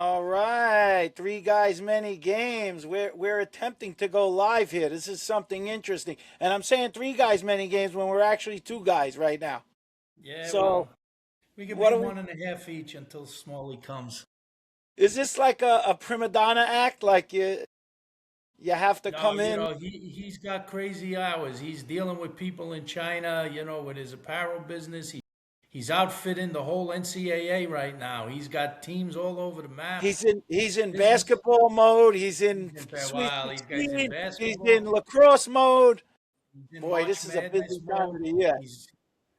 All right, three guys, many games. We're attempting to go live here. This is something interesting, and I'm saying three guys, many games when we're actually two guys right now. Yeah, So well, we could what be are we? one and a half each until Smalley comes. Is this like a prima donna act? Like you have to No, come in? he's got crazy hours. He's dealing with people in China, with his apparel business. He's outfitting the whole NCAA right now. He's got teams all over the map. He's in Business. basketball mode. He's in He's in Sweet Wow, he's guys in 16. He's in basketball. lacrosse mode. He's in Boy, March this is a Madness busy time mode. of the year.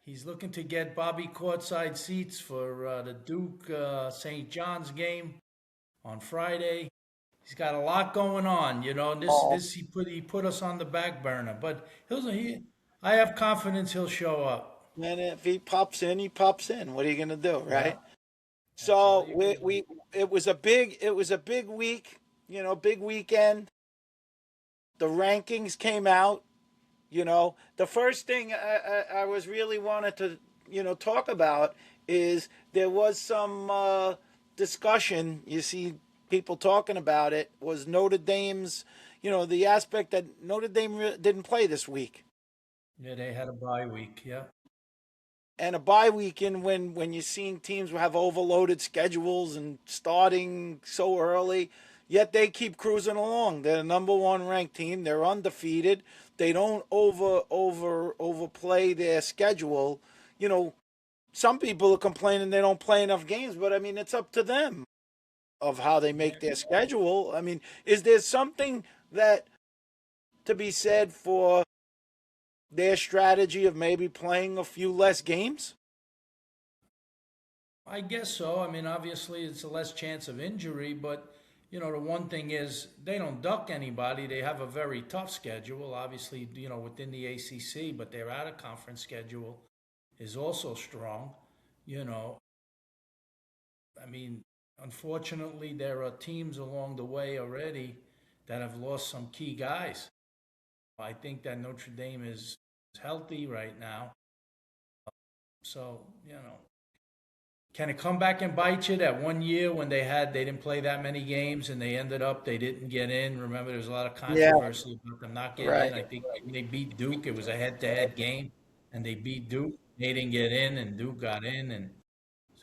He's looking to get Bobby courtside seats for the Duke St. John's game on Friday. He's got a lot going on, and Oh, he put us on the back burner. But I have confidence he'll show up. man, if he pops in, he pops in. What are you gonna do, Yeah, right? that's all So you we can do. we it was a big week, big weekend. The rankings came out. The first thing I was really wanted to talk about is there was some discussion. You see, people talking about it was Notre Dame's. The aspect that Notre Dame didn't play this week. Yeah, they had a bye week. Yeah, And a bye weekend when you're seeing teams have overloaded schedules and starting so early, yet they keep cruising along. They're the number one ranked team. They're undefeated. They don't overplay their schedule. You know, some people are complaining they don't play enough games, but I mean it's up to them of how they make yeah. their schedule. I mean, is there something that to be said for their strategy of maybe playing a few less games? I guess so. I mean, obviously, it's a less chance of injury, but the one thing is they don't duck anybody. They have a very tough schedule, obviously, within the ACC, but their out of conference schedule is also strong. You know, I mean, unfortunately, there are teams along the way already that have lost some key guys. I think that Notre Dame is healthy right now. So, can it come back and bite you that one year when they didn't play that many games and they didn't get in? Remember, there was a lot of Yeah, controversy about them not getting right. in. I think when they beat Duke. It was a head-to-head game, and they beat Duke. They didn't get in, and Duke got in, and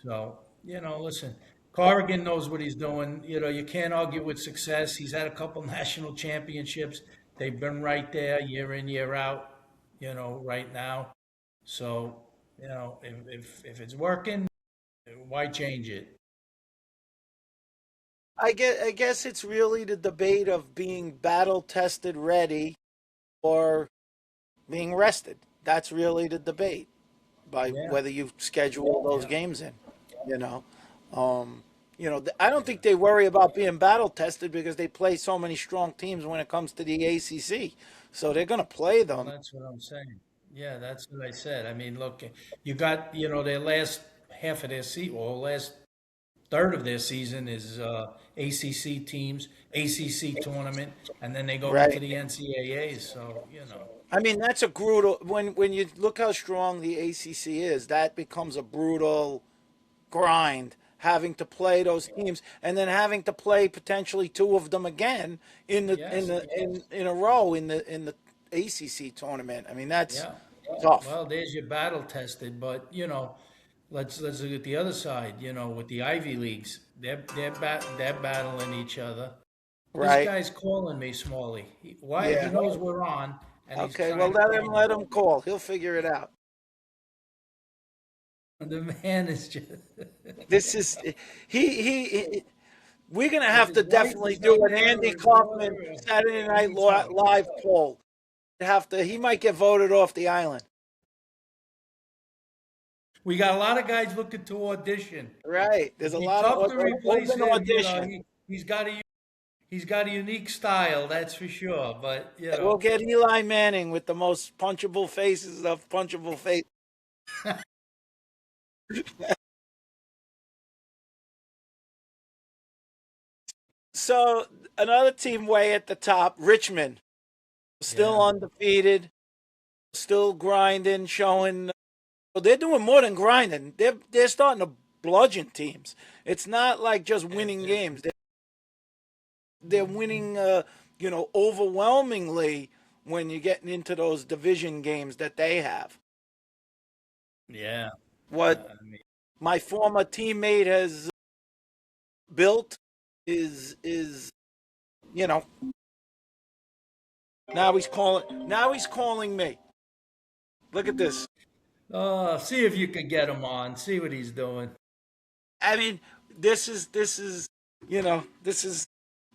so listen, Corrigan knows what he's doing. You can't argue with success. He's had a couple national championships. They've been right there year in, year out. Right now. So if it's working, why change it? I guess it's really the debate of being battle tested ready or being rested. That's really the debate by Yeah, whether you schedule those yeah. games in. You know, I don't think they worry about being battle tested because they play so many strong teams when it comes to the ACC. So they're going to play Well, them. that's what I'm saying. Yeah, that's what I said. I mean, look, you got, their last half of their season, or last third of their season is ACC teams, ACC tournament, and then they go into Right. the NCAAs. So, I mean, that's a brutal when you look how strong the ACC is, that becomes a brutal grind having to play those teams and then having to play potentially two of them again in the in yes, the in a row in the ACC tournament. I mean, that's yeah. tough. Well, there's your battle tested, but let's look at the other side. With the Ivy leagues, they're battling each other. This Right. guy's calling me, Smalley. Why? He Yeah. knows we're on, and he's Okay. Well, trying to let him call me. let him call. He'll figure it out. The man is just. This is he we're gonna Is have his to wife definitely is not do an there, Andy or his daughter, Kaufman or Saturday we Night need somebody? Live poll. He might get voted off the island. We got a lot of guys looking to audition. Right. There's It'd a be lot of tough to replace open him. audition. He's got a unique style, that's for sure. But We'll get Eli Manning with the most punchable faces of punchable face. So another team way at the top, Richmond, still yeah, undefeated, still grinding, showing. Well, they're doing more than grinding. They're starting to bludgeon teams. It's not like just winning games. They're winning, overwhelmingly when you're getting into those division games that they have. Yeah. What I mean, my former teammate has built is you know now he's calling me. Look at this. see if you could get him on. See what he's doing. I mean, this is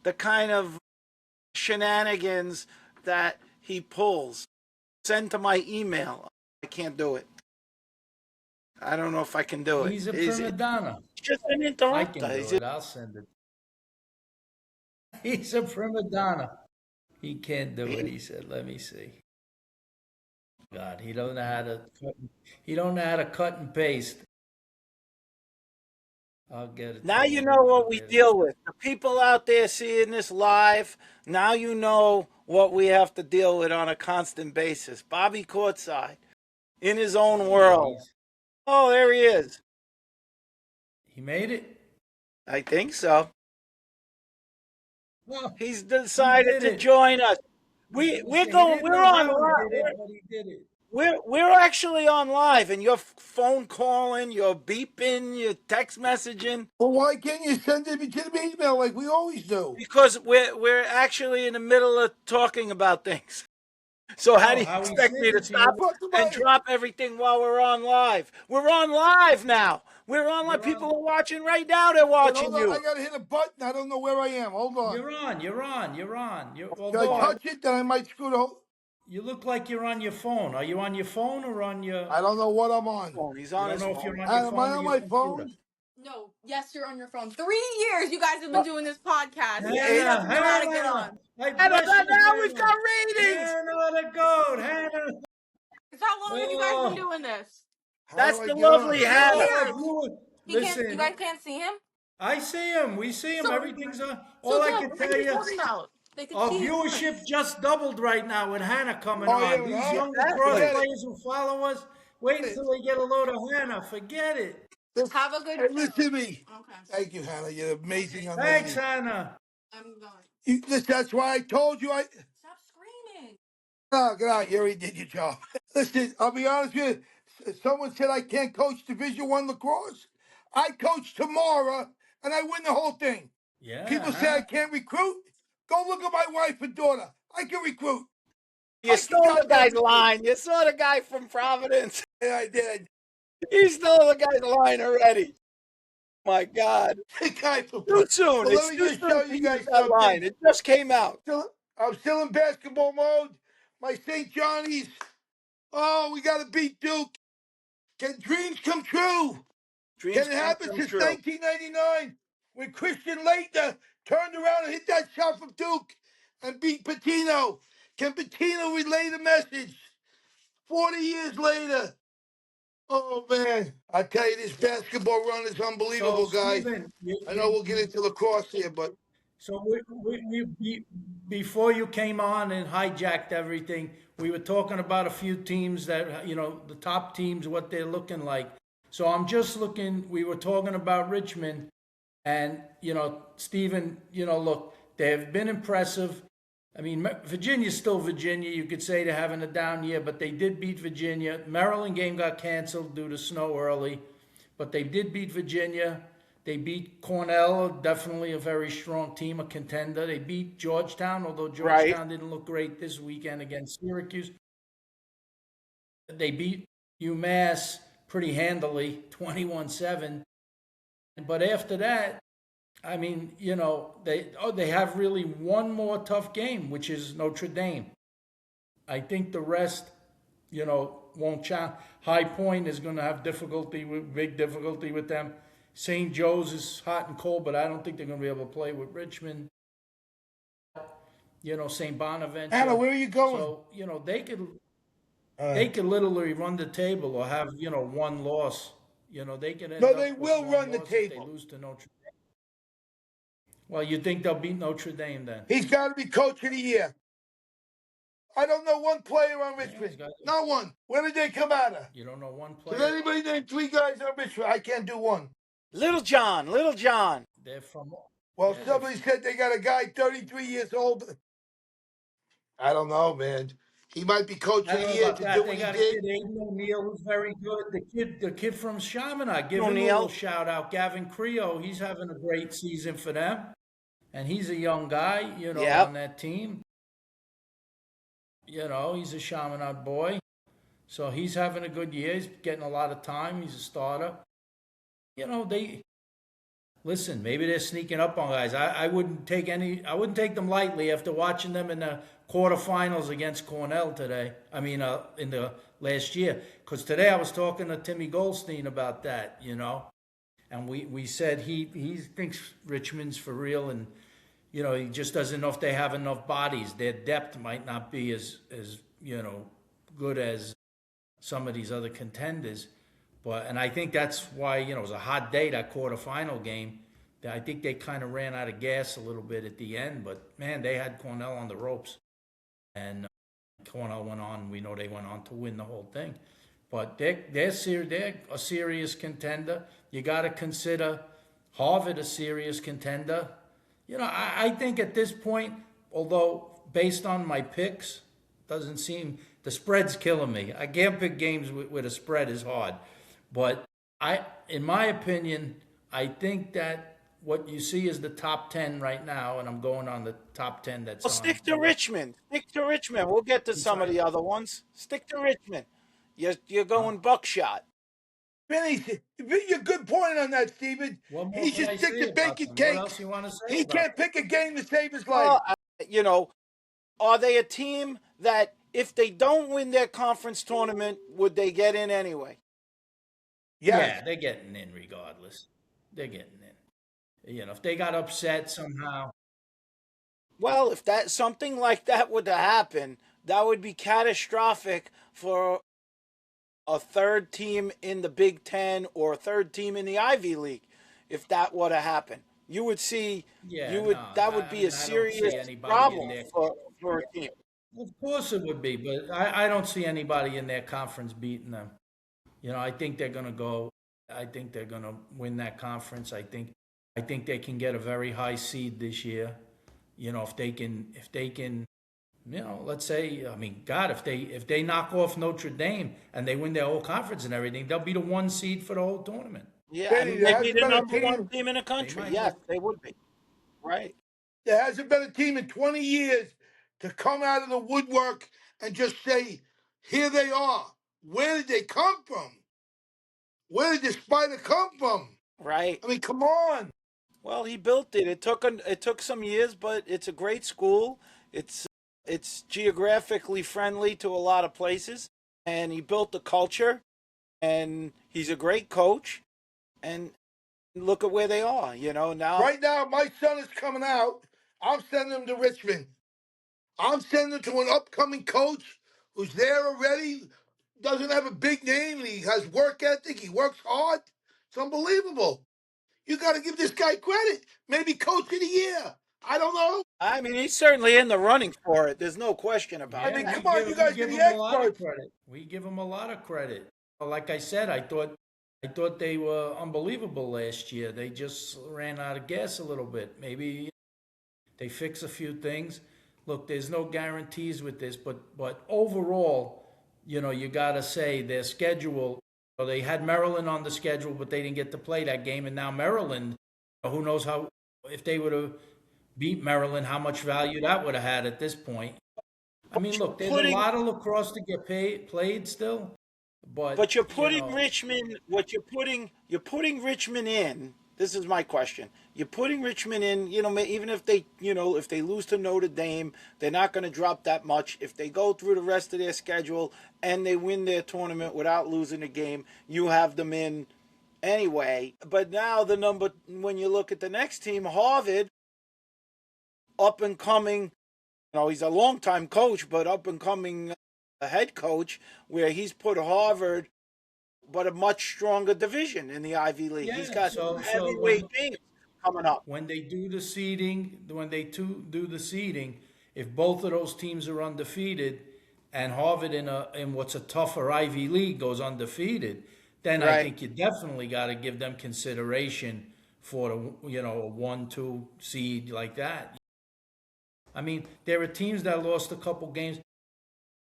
the kind of shenanigans that he pulls. Send to my email. I can't do it. I don't know if I can do it. He's a It's prima donna. just an I interrupter. can do it. I'll send it. He's a prima donna. He can't do it. He said, "Let me see." God, he don't know how to cut. He don't know how to cut and paste. I'll get it to Now you him. know what we deal with. The people out there seeing this live, now you know what we have to deal with on a constant basis. Bobby courtside, in his own Yeah, world. Oh, there he is. he made it. I think so. Well, He's he decided did to it. join us. I was We gonna we're say he going. didn't We're know on. how he did it, but he did it. We're actually on live, and you're phone calling, you're beeping, you're text messaging Well, why can't you send it to the email like we always do? because we're actually in the middle of talking about things. So how No, do you how he expect sent me to it to stop you. Fuck the and money. drop everything while we're on live? We're on live now. We're on live. You're on. People are watching right now. They're But watching hold on, I you gotta hit a button. I don't know where I am. Hold on. You're on. You're on. You're on. Can I Although touch it? Then I might screw the whole. you look like you're on your phone. Are you on your phone or on your? I don't know what I'm on. phone. He's You on don't his know if phone. you're on your Am I phone or on your my computer. phone? No, yes, you're on your phone. 3 years you guys have been doing this podcast, and you still It, Hannah, haven't known how to get Hannah, on. I Hannah, bless you, now we've Hannah. got ratings. Hannah the goat, Hannah. How long have you guys been Oh, doing this? How That's do I the get lovely on? Hannah. Years. viewer, He can't. You listen, guys can't see him. I see him. We see him. So, Everything's on. so All I Doug, can what are tell you you, talking about? They could our see his viewership face. just doubled right now with Hannah coming Oh on. yeah, These huh? young lacrosse Exactly. Forget it. players who follow us, wait Forget until they get a load of Hannah. Forget it. it. Have a good Hey, show. listen to me. Okay, Thank you, Hannah. You're an amazing young Thanks, lady. Hannah. I'm going. Listen, that's why I told you. Stop screaming. Oh, get out. You already did your job. Listen, I'll be honest with you. Someone said I can't coach Division I lacrosse. I coach tomorrow, and I win the whole thing. Yeah, People say I huh? can't recruit. Go look at my wife and daughter. I can recruit. You I can stole the goddamn guy's recruit. line. You saw the guy from Providence. And I did. He stole the guy's line already. My God. The guy from. Too soon. But let It's me too just soon show to you use guys that line. something. It just came out. I'm still in basketball mode. My St. Johnny's. Oh, we got to beat Duke. Can dreams come true? Dreams Can it can happen come since true. 1999 when Christian Leitner turned around and hit that shot from Duke and beat Patino? Can Patino relay the message 40 years later? Oh, man. I tell you, this basketball run is So, unbelievable, guys. Stephen, I know we'll get into lacrosse here, but so before you came on and hijacked everything, we were talking about a few teams that, the top teams, what they're looking like. So I'm just looking, we were talking about Richmond and, Stephen, look, they've been impressive. I mean, Virginia's still Virginia. You could say they're having a down year, but they did beat Virginia. Maryland game got canceled due to snow early, but they did beat Virginia. They beat Cornell, definitely a very strong team, a contender. They beat Georgetown, although Right. Georgetown didn't look great this weekend against Syracuse. They beat UMass pretty handily, 21-7. But after that, I mean, they have really one more tough game, which is Notre Dame. I think the rest, won't challenge. High Point is going to have big difficulty with them. St. Joe's is hot and cold, but I don't think they're going to be able to play with Richmond. St. Bonaventure. Anna, where are you going? So, they could literally run the table or have, one loss. They can end No, up they with will one run the loss if they table. lose to Notre Dame. Well, you think they'll beat Notre Dame then? He's got to be coach of the year. I don't know one player on Richmond. Not one. Where did they come out of? You don't know one Does player? anybody name three guys on Richmond? I can't do one. Little John, Little John. They're from. Well, Yeah, they're, somebody said they got a guy 33 years old. I don't know, man. He might be coach I of don't the know year about to that. do They what he got a did. kid, Aiden O'Neill, who's very good. The kid from Chaminade. Give him a little O'Neal. shout out. Gavin Creo, he's having a great season for them, and he's a young guy, Yep. on that team. He's a Chaminade boy, so he's having a good year. He's getting a lot of time. He's a starter. They listen. Maybe they're sneaking up on guys. I wouldn't take any. I wouldn't take them lightly after watching them in the quarterfinals against Cornell today. I mean, in the last year. Because today I was talking to Timmy Goldstein about that. And we said he thinks Richmond's for real, and he just doesn't know if they have enough bodies. Their depth might not be as good as some of these other contenders. And I think that's why it was a hot day, that quarterfinal game. I think they kind of ran out of gas a little bit at the end, but man, they had Cornell on the ropes, and Cornell went on. We know they went on to win the whole thing, but they're a serious contender. You got to consider Harvard a serious contender. I think at this point, although based on my picks, doesn't seem the spread's killing me. I can't pick games with a spread is hard. But in my opinion, I think that what you see is the top 10 right now, and I'm going on the top 10 that's Well, on. stick to Richmond. Stick to Richmond. We'll get to I'm some of sorry. the other ones. Stick to Richmond. You're going buckshot. Vinny, you're a good point on that, Steven. What more He can should I stick say to about baking them? What cakes. else you want to say He about can't pick a game to save his life. Well, are they a team that if they don't win their conference tournament, would they get in anyway? Yes. Yeah, they're getting in regardless. They're getting in. If they got upset somehow. Well, if that something like that would happen, that would be catastrophic for a third team in the Big Ten or a third team in the Ivy League. If that were to happen, you would see Yeah, that no, would I be a mean, I don't serious see anybody in problem there. for a team. Of course it would be, but I don't see anybody in their conference beating them. I think they're going to go. I think they're going to win that conference. I think they can get a very high seed this year. If they can, let's say, I mean, God, if they knock off Notre Dame and they win their whole conference and everything, they'll be the one seed for the whole tournament. Yeah, I Vinny, mean there they'd be hasn't the been a number one team. team in the They country. might Yes, be. they would be. Right. There hasn't been a team in 20 years to come out of the woodwork and just say, "Here they are." Where did they come from? Where did this spider come from? Right. I mean, come on. Well, he built it. It took some years, but it's a great school. It's geographically friendly to a lot of places, and he built the culture. And he's a great coach. And look at where they are. Now. Right now, my son is coming out. I'm sending him to Richmond. I'm sending him to an upcoming coach who's there already, doesn't have a big name, and he has work ethic. He works hard. It's unbelievable. You got to give this guy credit. Maybe coach of the year. I don't know. I mean, he's certainly in the running for it. There's no question about I Yeah, mean, that. come on, you guys are give the them a lot of experts. credit. We give them a lot of credit. Like I said, I thought they were unbelievable last year. They just ran out of gas a little bit. Maybe they fix a few things. Look, there's no guarantees with this, but overall, you gotta say their schedule. They had Maryland on the schedule, but they didn't get to play that game, and now Maryland. Who knows how if they would have beat Maryland, how much value that would have had at this point. I mean, look, there's a Putting lot of lacrosse to get played still, but But you're putting Richmond. You're putting Richmond in. This is my question. You're putting Richmond in. Even if they lose to Notre Dame, they're not going to drop that much. If they go through the rest of their schedule and they win their tournament without losing a game, you have them in anyway. But now when you look at the next team, Harvard, up and coming. He's a longtime coach, but up and coming head coach, where he's put Harvard, but a much stronger division in the Ivy League. yeah. He's got So heavyweight games coming up. when they do the seeding, if both of those teams are undefeated, and Harvard in what's a tougher Ivy League goes undefeated, then I Right. think you definitely got to give them consideration for a 1, 2 seed like that. I mean, there are teams that lost a couple games.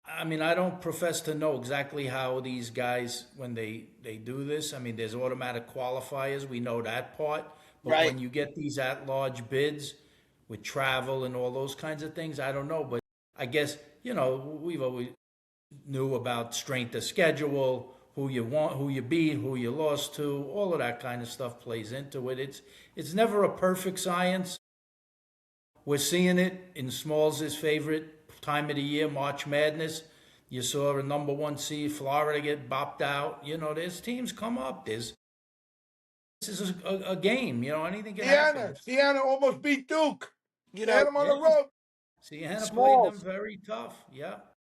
I mean, I don't profess to know exactly how these guys, when they do this. I mean, there's automatic qualifiers. We know that part. But Right. when you get these at-large bids with travel and all those kinds of things, I don't know. But I guess, we've always knew about strength of schedule, who you want, who you beat, who you lost to, all of that kind of stuff plays into it. It's never a perfect science. We're seeing it in Smalls' favorite time of the year, March Madness. You saw a number one seed, Florida, get bopped out. There's teams come up. This is a game. Anything can happen. Siena almost beat Duke. You They had know, them on Yeah, the road. Siena played them Smalls. very tough. Yeah,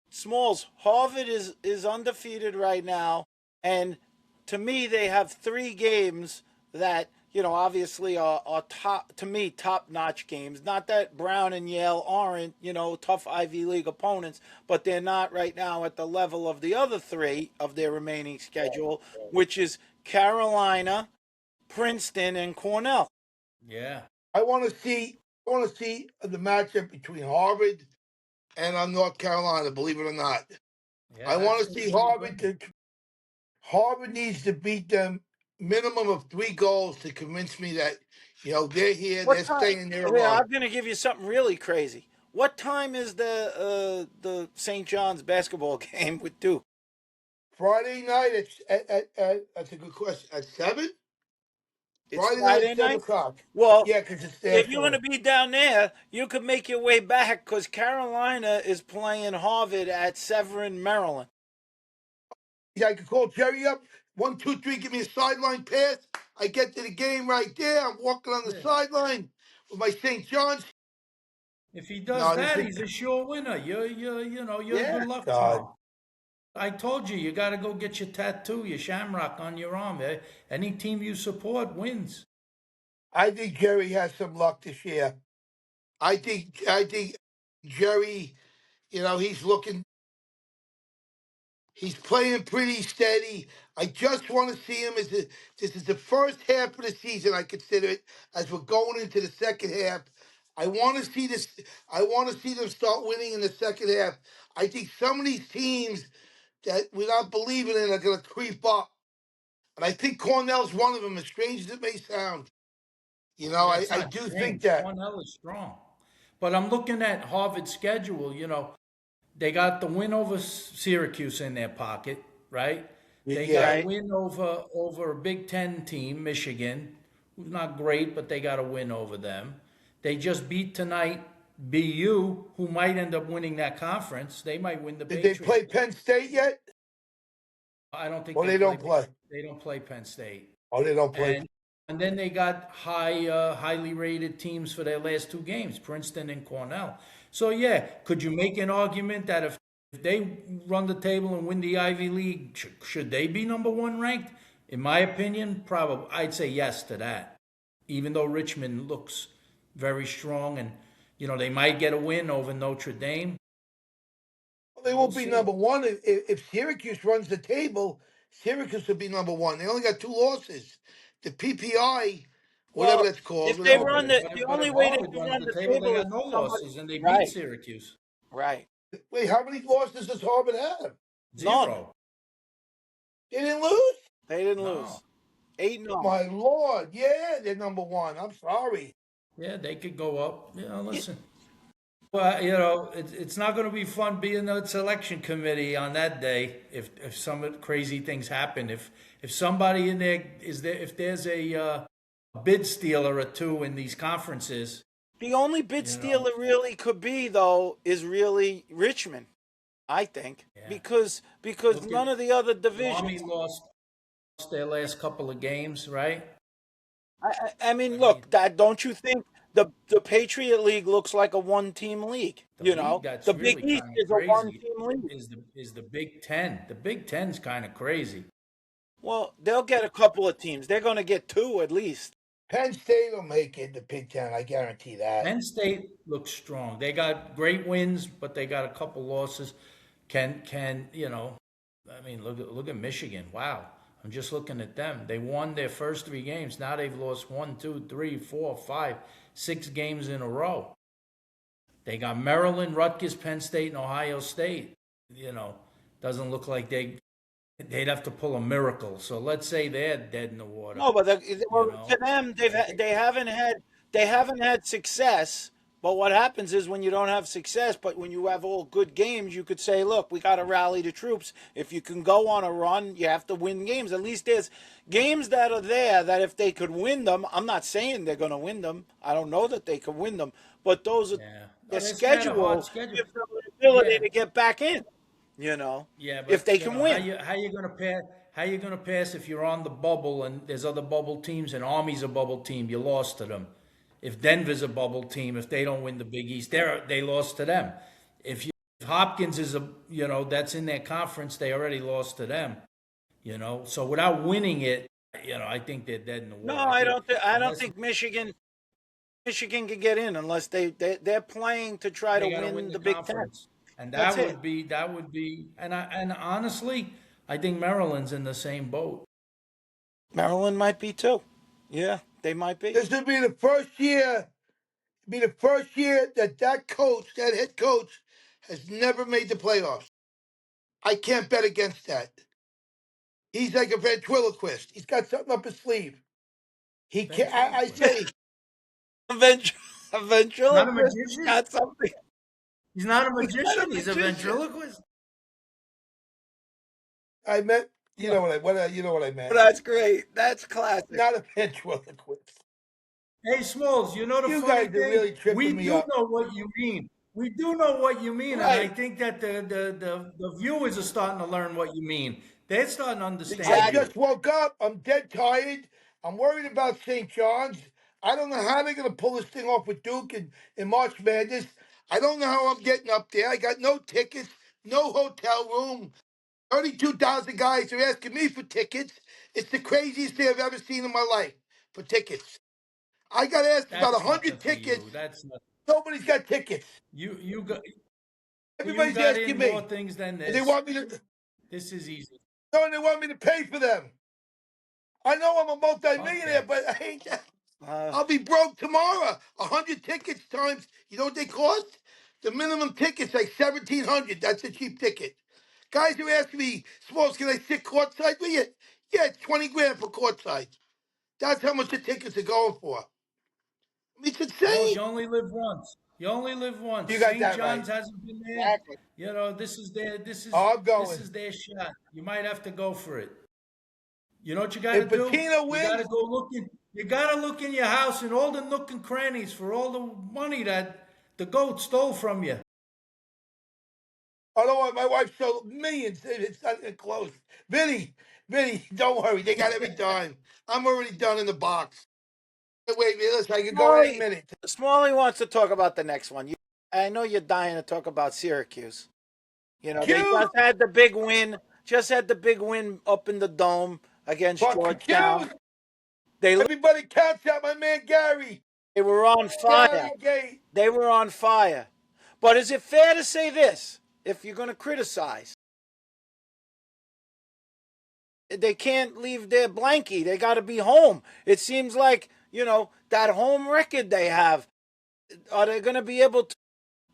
Smalls. Harvard is undefeated right now, and to me, they have three games that obviously are top to me top notch games. Not that Brown and Yale aren't tough Ivy League opponents, but they're not right now at the level of the other three of their remaining schedule, which is Carolina, Princeton, and Cornell. yeah, I want to see the matchup between Harvard and North Carolina. Believe it or not, yeah. I That's want to going to see be a Harvard. good one. Harvard needs to beat them minimum of 3 goals to convince me that they're here, What they're time? staying there Yeah, alone. I'm going to give you something really crazy. What time is the St. John's basketball game with Duke? Friday night that's a good question. At 7? It's Friday night Friday at 7 night. o'clock. Well, Yeah, because it's if you're going to national. be down there, you could make your way back because Carolina is playing Harvard at Severn, Maryland. Yeah, I could call Jerry up. 1, 2, 3, give me a sideline pass. I get to the game right there. I'm walking on the Yeah. sideline with my St. John's. If he does No, this that, is he's a sure winner. You're a Yeah. good luck God. charm. I told you, you got to go get your tattoo, your shamrock on your arm. Any team you support wins. I think Jerry has some luck this year. I think Jerry, he's looking. He's playing pretty steady. I just want to see him this is the first half of the season. I consider it as we're going into the second half. I want to see this. I want to see them start winning in the second half. I think some of these teams that we're not believing in are going to creep up, and I think Cornell's one of them. As strange as it may sound, Yeah, I, it's I not do think strange. that. Cornell is strong. But I'm looking at Harvard's schedule. They got the win over Syracuse in their pocket, right? They got Yeah, a Right. win over a Big Ten team, Michigan, who's not great, but they got a win over them. They just beat tonight BU, who might end up winning that conference. They might win the did they Patriot play League. Penn State yet? I don't think Or they they play. don't play? They don't play Penn State. Or they don't play? And and then they got highly rated teams for their last two games, Princeton and Cornell. So yeah, could you make an argument that if they run the table and win the Ivy League, should they be number one ranked? In my opinion, probably. I'd say yes to that. Even though Richmond looks very strong, and they might get a win over Notre Dame. Well, they We'll won't be see. number one if Syracuse runs the table. Syracuse will be number one. They only got 2 losses. The PPI, whatever Well, that's called, if they Yeah, whatever. but run if, the but if only way they Harvard can runs run the the table, they table is got no somebody. losses, and they beat Right. Syracuse Right. Wait, how many losses does Harvard have? None. 0. They didn't lose. They didn't No. lose. 8-0. My lord, yeah, they're number one. I'm sorry. Yeah, they could go up. Yeah, Listen. Well, it's not going to be fun being the selection committee on that day if some crazy things happen. If somebody in there is there, if there's a bid stealer or two in these conferences, the only bid you know, steal it really could be though is really Richmond, I think, yeah. because Look at none of the other Army divisions. lost their last couple of games, right? I mean, I mean, look, that don't you think the Patriot League looks like a one-team league? the league that's The Big really East kind of is a crazy one-team league. is the Big Ten. The Big Ten's kind of crazy. Well, they'll get a couple of teams. They're going to get two at least. Penn State will make it in the Big Ten. I guarantee that. Penn State looks strong. They got great wins, but they got a couple losses. Can I mean, look at Michigan. Wow. I'm just looking at them. They won their first 3 games. Now they've lost 1, 2, 3, 4, 5, 6 games in a row. They got Maryland, Rutgers, Penn State, and Ohio State. You know, doesn't look like they'd have to pull a miracle. So let's say they're dead in the water. No, but You well, to know, them, I think they haven't had success. But what happens is when you don't have success, but when you have all good games, you could say, look, we got to rally the troops. If you can go on a run, you have to win games. At least there's games that are there that if they could win them, I'm not saying they're going to win them. I don't know that they could win them, but those are yeah. their No, they had a hard schedule schedule. gives them an ability Yeah, to get back in. You know, yeah, if but they can how win. you gonna pass? How you gonna pass if you're on the bubble and there's other bubble teams and Army's a bubble team? You lost to them. If Denver's a bubble team, if they don't win the Big East, they lost to them. If Hopkins is that's in their conference, they already lost to them. So without winning it, I think they're dead in the No, water. I think I don't unless think Michigan can get in unless they're playing to try to they got to win win the the Big Ten. conference, and That's it. and honestly, I think Maryland's in the same boat. Maryland might be too. Yeah, they might be. This will be the first year. Be the first year that coach, that head coach, has never made the playoffs. I can't bet against that. He's like a ventriloquist. He's got something up his sleeve. He can't. I Ventriloquist. say A Not a ventriloquist has magician. got something. He's not a He's not a magician. He's a magician. ventriloquist. I meant. You Yeah. know what I meant. That's great. That's classic. Not a ventriloquist. Hey, Smalls, you know the You funny guys are thing? really We tripping me do up. know what you mean. We do know what you mean, and I Right. think that the viewers are starting to learn what you mean. They're starting to I understand Exactly. you. just woke up. I'm dead tired. I'm worried about St. John's. I don't know how they're going to pull this thing off with Duke in March Madness. I don't know how I'm getting up there. I got no tickets, no hotel room. 32,000 guys are asking me for tickets. It's the craziest thing I've ever seen in my life for tickets. I got asked about That's nothing 100 for tickets. you. That's not Nobody's got tickets. you Everybody's got asking in more me. things than And they this. want me to, This is easy. no, and they want me to pay for them. I know I'm a multimillionaire, Okay. but I ain't that. Uh, I'll be broke tomorrow. 100 tickets times, you know what they cost? The minimum ticket's like 1,700. That's a cheap ticket. Guys are asking me, Smalls, can I sit courtside with you? Yeah, it's 20 grand for courtside. That's how much the tickets are going for. I mean, it's Well, insane. you only live once. You only live once. You got St. that right. John's hasn't been there. exactly. This is their this is Oh, I'm this going. is their shot. You might have to go for it. You know what you got to If do? Patino You got to wins, go look in. You got to look in your house and all the nook and crannies for all the money that the goat stole from you. although my wife sold millions, it's not even close. Vinny, don't worry. They got every dime. I'm already done in the box. Wait, listen, I can go any Smalley, minute. Smalley wants to talk about the next one. I know you're dying to talk about Syracuse. They Q, just had the big win. Just had the big win up in the dome against fuck the Georgetown. Qs. They Everybody counts out my man Gary. they were on fire. Gary Gay. They were on fire. But is it fair to say this? If you're going to criticize, they can't leave their blankie. They got to be home. It seems like, that home record they have. Are they going to be able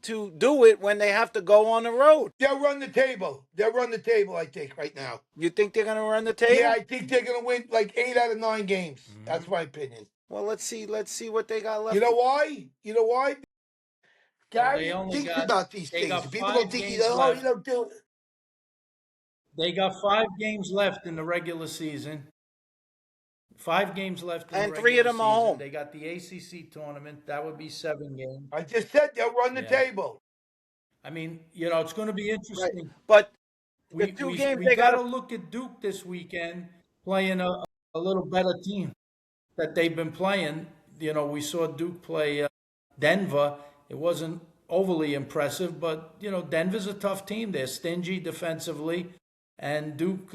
to do it when they have to go on the road? They'll run the table. They'll run the table, I think, right now. You think they're going to run the Yeah, table? I think they're gonna win like 8 out of 9 games. That's Mhm. my opinion. Well, let's see. Let's see what they got You left. know why? You know why? Well, they Gary only thinks got about these they things. got People don't five think games left. do it. They got 5 games left in the regular season. 5 games left in the And three of regular them are season. home. They got the ACC tournament. That would be 7 games. I just said they'll run the Yeah. table. I mean, it's going to be Right. interesting. But the We two we games we they got got to to. look at Duke this weekend playing a little better team that they've been playing. We saw Duke play Denver. It wasn't overly impressive, but Denver's a tough team. They're stingy defensively, and Duke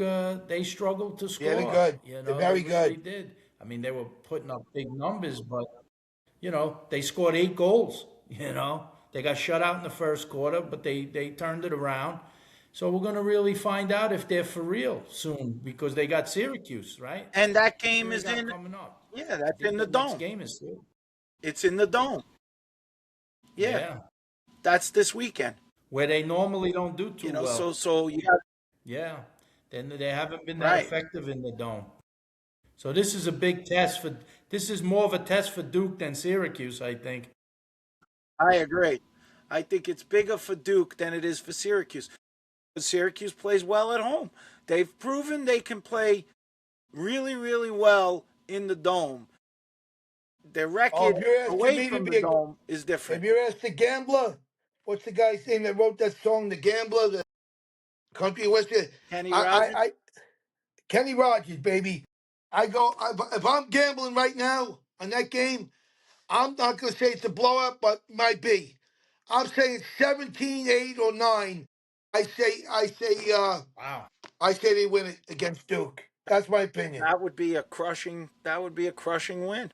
they struggled to score. Yeah, they're good. They're very they really good. did. I mean, they were putting up big numbers, but they scored 8 goals. They got shut out in the first quarter, but they turned it around. So we're going to really find out if they're for real soon because they got Syracuse, right? And that Who do game they is got in, coming up? yeah, I that's think in the the next dome. game is soon. It's in the dome. Yeah, Yeah, that's this weekend. where they normally don't do too So well. so you got Yeah, then they haven't been that right. effective in the dome. So this is a big test for. This is more of a test for Duke than Syracuse, I think. I agree. I think it's bigger for Duke than it is for Syracuse. Syracuse plays well at home. They've proven they can play really, really well in the dome. Their Oh, record if you're asking away me to from the be a, dome is if different. you're asked the gambler, what's the guy's name that wrote that song, The Gambler, the country western? Kenny I, I, Rogers? I, Kenny Rogers, baby. If I'm gambling right now on that game, I'm not going to say it's a blowout, but might be. I'm saying 17-8 or 9. Wow. I say they win it against Duke. That's my opinion. That would be a crushing win.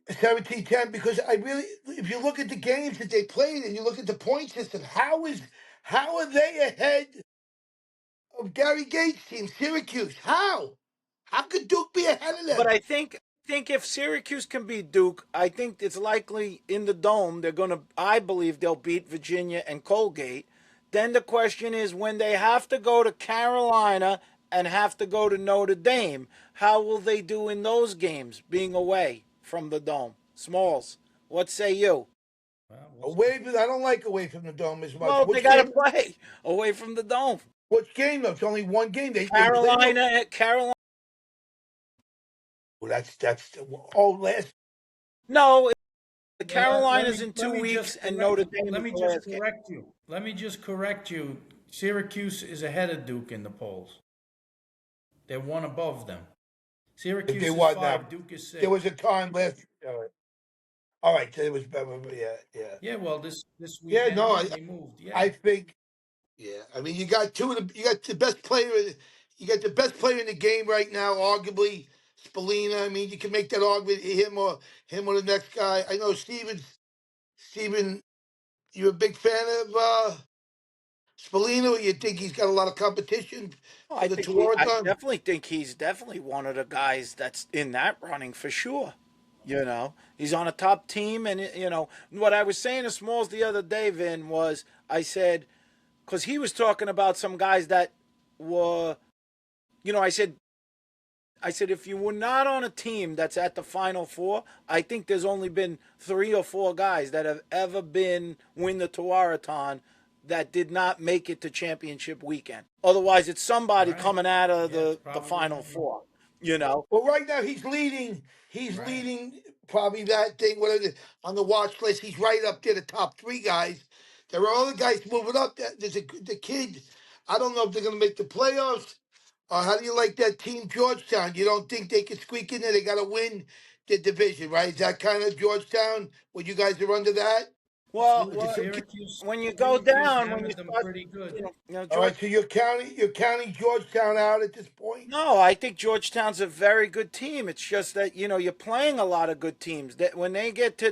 17-10 because I really, if you look at the games that they played and you look at the point system, how are they ahead of Gary Gates' team, Syracuse? How could Duke be ahead of But them? I think if Syracuse can beat Duke, I think it's likely in the dome they're going to I believe they'll beat Virginia and Colgate. Then the question is when they have to go to Carolina and have to go to Notre Dame, how will they do in those games being away from the dome? Smalls, what say you? Well, we'll see. Away, I don't like away from the dome as much. Well, they got to play away from the dome. Which game though? It's only one game. They played. Carolina. Well, that's oh last. No, the Well, Carolinas in let two me just weeks and correct. Notre Dame Let is me the just last game. correct you. Let me just correct you. Syracuse is ahead of Duke in the polls. They're one above them. They Syracuse is what now? 5. Duke is There 6. was a time last. All right, so it was better. Yeah. Yeah, well, this Yeah, weekend, no, yeah, they moved. I Yeah, think. Yeah, I mean, you got the best player, you got the best player in the game right now, arguably Spallina. I mean, you can make that argument him or the next guy. I know Steven, you're a big fan of Spallina. Or you think he's got a lot of competition Oh, for I the think he. I Toronto? definitely think he's definitely one of the guys that's in that running for sure. He's on a top team, and what I was saying to Smalls the other day, Vin, was I said because he was talking about some guys that were, I said if you were not on a team that's at the Final Four, I think there's only been 3 or 4 guys that have ever been win the Tuaraton that did not make it to championship weekend. Otherwise, it's somebody right. coming out of Yeah, it's the probably Final one. Four. You know, Well, right now he's leading. He's Right. leading probably that thing. Whatever on the watch list, he's right up there, the top 3 guys. There are other guys moving up. There's the kid. I don't know if they're going to make the playoffs. How do you like that team, Georgetown? You don't think they can squeak in there? They got to win the division, right? Is that kind of Georgetown? When you guys are under that? well, It's a, when you go Syracuse down, when you hammered them start, pretty good. all George. right, so you're counting Georgetown out at this point. No, I think Georgetown's a very good team. It's just that you're playing a lot of good teams. That when they get to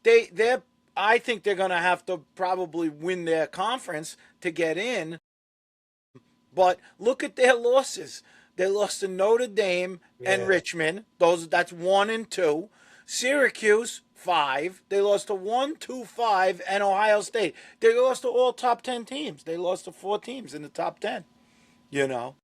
they're I think they're going to have to probably win their conference to get in. But look at their losses. They lost to Notre Dame and Yeah. Richmond. That's 1 and 2. Syracuse 5. They lost to 1, 2, 5, and Ohio State. They lost to all top 10 teams. They lost to 4 teams in the top 10. You know,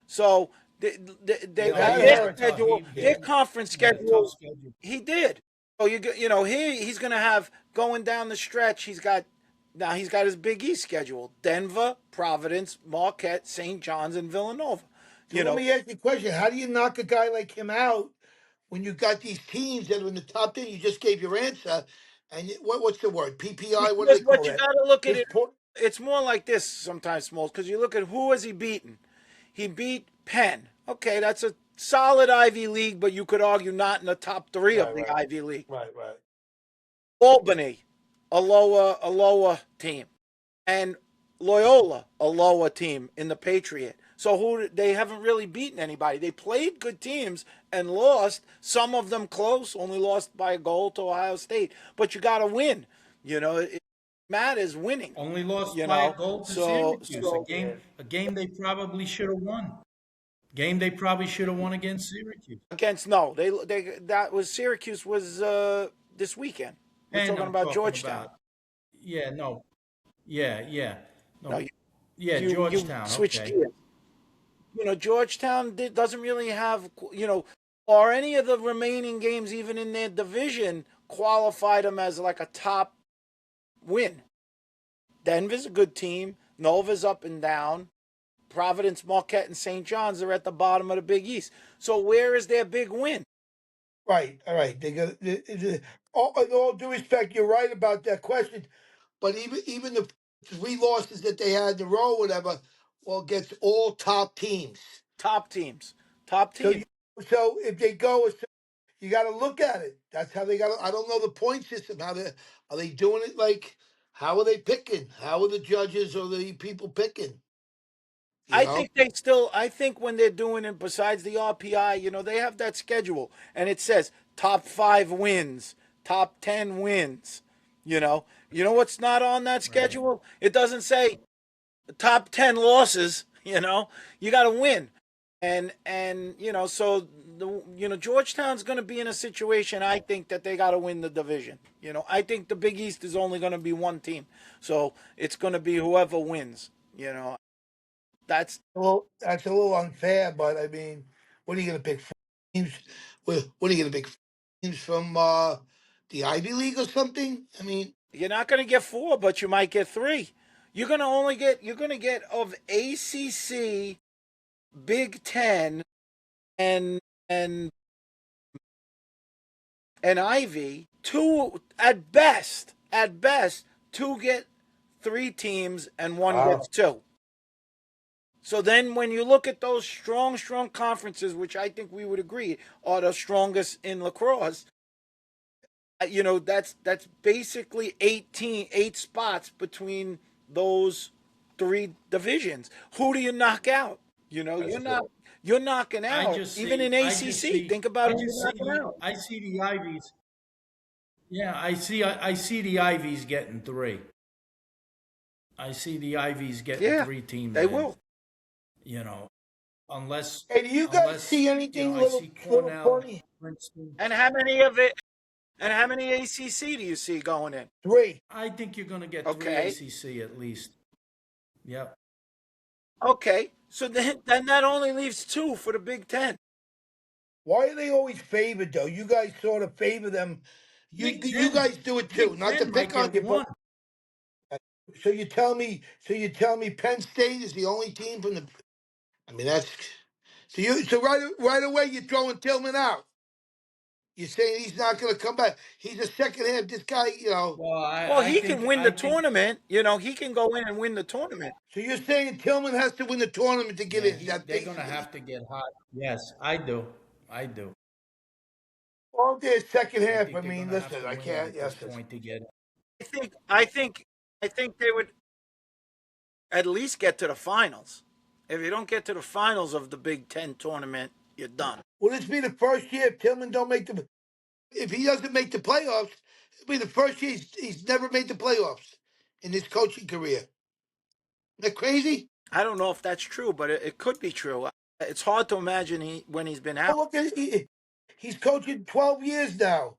so Yeah, That he had their a hurts. tough. schedule, Yeah. their conference He had a tough schedule, schedule. he did. So he's going to have going down the stretch. He's got his Big East schedule: Denver, Providence, Marquette, St. John's, and Villanova. So You let know, me ask you a question. How do you knock a guy like him out when you got these teams that are in the top 10? You just gave your answer. And what's the word? PPI? What do because they what call you that? got to look at His it. point. It's more like this sometimes, Smalls, because you look at who has he beaten. He beat Penn. Okay, that's a solid Ivy League, but you could argue not in the top three of Right, the right, Ivy League. right. Albany, a lower team, and Loyola, a lower team in the Patriot. So they haven't really beaten anybody. They played good teams and lost. Some of them close, only lost by a goal to Ohio State. But you got to win. You know, matters winning. Only lost You by a know, goal to so Syracuse. A game they probably should have won. Game they probably should have won against Syracuse. against no, they that was Syracuse was this weekend. We're And talking I'm about talking Georgetown. about, yeah, no, yeah, No, no, yeah, you Georgetown. switched Okay, gears. Georgetown doesn't really have or any of the remaining games, even in their division, qualified them as like a top win. Denver's a good team. Nova's up and down. Providence, Marquette, and St. John's are at the bottom of the Big East. So where is their big win? Right, all right. In all due respect, you're right about that question. But even the 3 losses that they had in a row, whatever, well, against all top teams. Top teams. Top So teams. so if they go, you got to look at it. That's how they got. I don't know the point system. How they are they doing it? Like, how are they picking? How are the judges or the people picking? You I know. think I think when they're doing it, besides the RPI, they have that schedule and it says top 5 wins, top 10 wins. What's not on that right. schedule? It doesn't say top 10 losses. You got to win. So Georgetown's going to be in a situation. I think that they got to win the division. I think the Big East is only going to be one team, so it's going to be whoever wins. That's Well, that's a little unfair, but I mean, what are you going to pick? 4 teams? What are you going to pick? 4 teams from the Ivy League or something? I mean, You're not going to get 4, but you might get 3. You're going to get of ACC, Big 10, and and and Ivy, 2 at best. At best, 2 get 3 teams and 1 wow. gets 2. So then when you look at those strong conferences, which I think we would agree are the strongest in lacrosse, that's basically 8 spots between those 3 divisions. Who do you knock out? That's You're knocking out even in ACC. Think about who you're knocking out. I see the Ivies. Yeah, I see the Ivies getting 3. I see the Ivies getting Yeah, 3 teams they in. will. You know, unless Hey, do you guys unless see anything I see little Cornell, funny? Princeton. And how many ACC do you see going in? 3. I think you're going to get 3 Okay. ACC at least. Yep. Okay. So then that only leaves 2 for the Big 10. Why are they always favored though? You guys sort of favor them. Big You Ten, guys do it too. Big Not to Ten might pick on get you, but 1. so you tell me Penn State is the only team from the. I mean that's so right away you're throwing Tillman out. You're saying he's not going to come back. He's a second half. This guy, Well, Well, I he can think win I the think tournament. He can go in and win the tournament. So you're saying Tillman has to win the tournament to get yeah, in? That they're going to basically. have to get hot. Yes, I do. I do. All their second I half. I think they're mean, going to have listen, to I win it can't. at this Yes, point to get it. I think they would at least get to the finals. If you don't get to the finals of the Big 10 tournament, you're done. will this be the first year if Tillman don't make the? If he doesn't make the playoffs, it'll be the first year he's never made the playoffs in his coaching career. Isn't that crazy? I don't know if that's true, but it could be true. It's hard to imagine when he's been Oh, out. look at he's coaching 12 years now.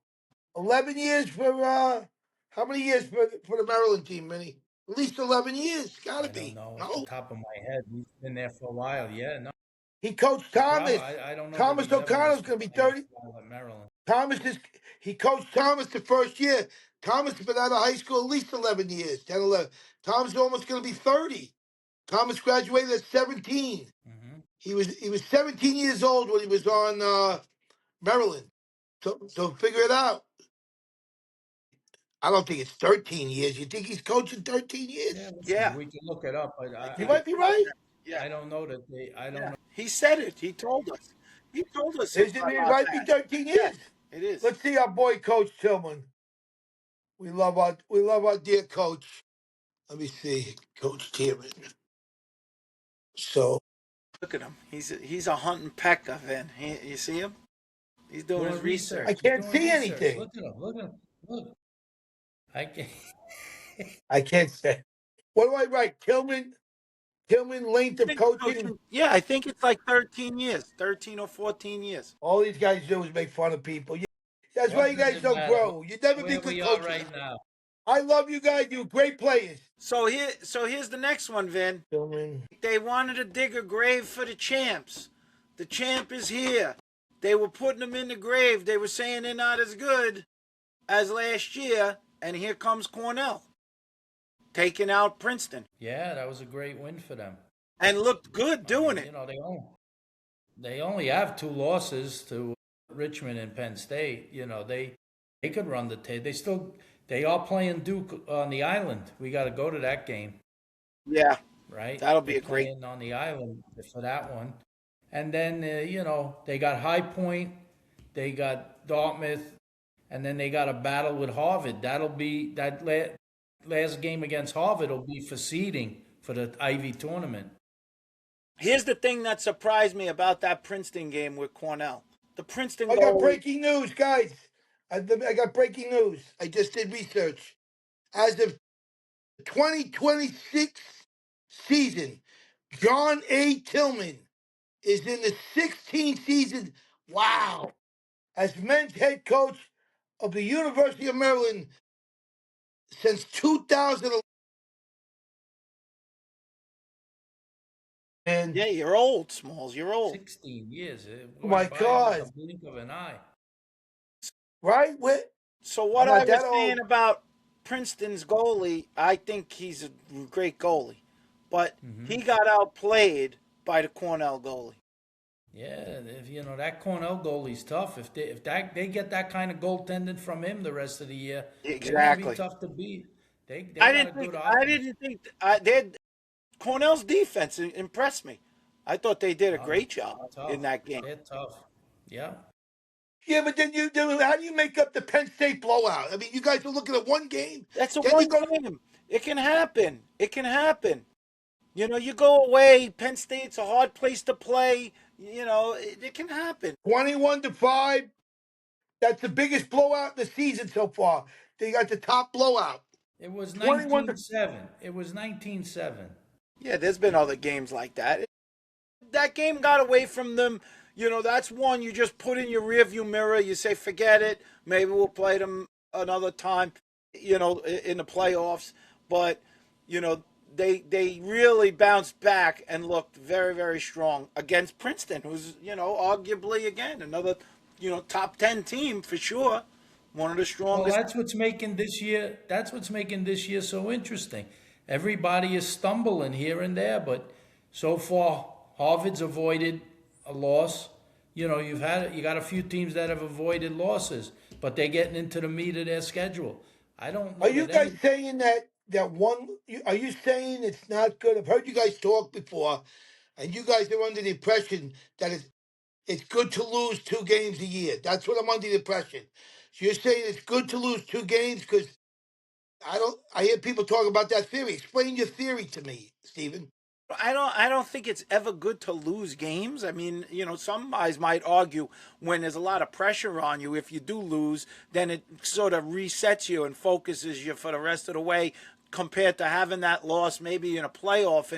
11 years for how many years for the Maryland team? Many, at least 11 years. Got to I don't be. know off the No, top of my head. He's been there for a while. Yeah, no, he coached he probably. Thomas. I don't know that Thomas he's ever O'Connell's missed the going to be playoffs 30. while at Maryland. Thomas is he coached Thomas the first year. Thomas has been out of high school at least 11 years, 10, 11. Thomas is almost going to be 30. Thomas graduated at 17. Hmm. He was 17 years old when he was on Maryland. So figure it out. I don't think it's 13 years. You think he's coaching 13 Yeah, years? listen, Yeah, we can look it up, but I You think might it's be about right. that. Yeah, I don't know that they. I don't yeah. know. He said it. He told us. He told us it's It about might be that. 13 Yeah, years. it is. Let's see our boy Coach Tillman. We love our dear coach. Let me see, Coach Tillman. So Look at him. He's a hunting pecker. Then you see him. He's doing his Doing research. I research. He's can't doing see research. anything. Look at him. Look at him. Look. I can. I can't say. What do I write? Tillman length I of think coaching. coaching, yeah, I think it's like 13 years, 13 or 14 years. All these guys do is make fun of people. That's why What you does guys it don't matter grow. You never be where good we are coaches. right now? I love you guys. You're great players. So here's the next one, Vin. Tillman. They wanted to dig a grave for the champs. The champ is here. They were putting them in the grave. They were saying they're not as good as last year, and here comes Cornell taking out Princeton Yeah, that was a great win for them. and looked good I doing mean, it. they only have two losses to Richmond and Penn State. They could run the tape. They are playing Duke on the island. We got to go to that game, Yeah, right? that'll They're be a great. playing on the island for that one. And then they got High Point, they got Dartmouth, and then they got a battle with Harvard. That'll be last game against Harvard will be for seeding for the Ivy tournament. Here's the thing that surprised me about that Princeton game with Cornell. The Princeton I got goalie. breaking news, guys. I got breaking news. I just did research. As of 2026 season, John A. Tillman is in the 16th season. Wow. As men's head coach of the University of Maryland since 2011. And Yeah, you're old, Smalls. You're old. 16 years. It oh my went by like God. a blink of an eye. Right? So I'm what I not was that saying old. about Princeton's goalie, I think he's a great goalie, but he got outplayed by the Cornell goalie. Yeah, if that Cornell goalie's tough. If they get that kind of goaltending from him the rest of the year, they're gonna be Exactly. tough to beat. They got a good I offense. didn't think Cornell's defense impressed me. I thought they did a Oh, great job they're in tough. that game. They're tough. Yeah. Yeah, but then how do you make up the Penn State blowout? I mean, you guys are looking at one game. That's a Then you one go game. It can happen. It can happen. You go away. Penn State's a hard place to play. It can happen. 21-5. That's the biggest blowout in the season so far. They got the top blowout. It was 21 to 19-7. It was 19-7. Yeah, there's been other games like that. That game got away from them. That's one you just put in your rearview mirror. You say, forget it. Maybe we'll play them another time, in the playoffs. But, they really bounced back and looked very, very strong against Princeton, who's, arguably, again, another, top 10 team for sure. One of the Well, strongest. that's what's making this year so interesting. Everybody is stumbling here and there, but so far Harvard's avoided a loss. You got a few teams that have avoided losses, but they're getting into the meat of their schedule. I don't Are know you that guys any. saying that one? Are you saying it's not good? I've heard you guys talk before, and you guys are under the impression that it's good to lose 2 games a year. That's what I'm under the impression. So you're saying it's good to lose 2 games because I don't. I hear people talk about that theory. Explain your theory to me, Stephen. I don't think it's ever good to lose games. I mean, some guys might argue when there's a lot of pressure on you, if you do lose, then it sort of resets you and focuses you for the rest of the way compared to having that loss maybe in a playoff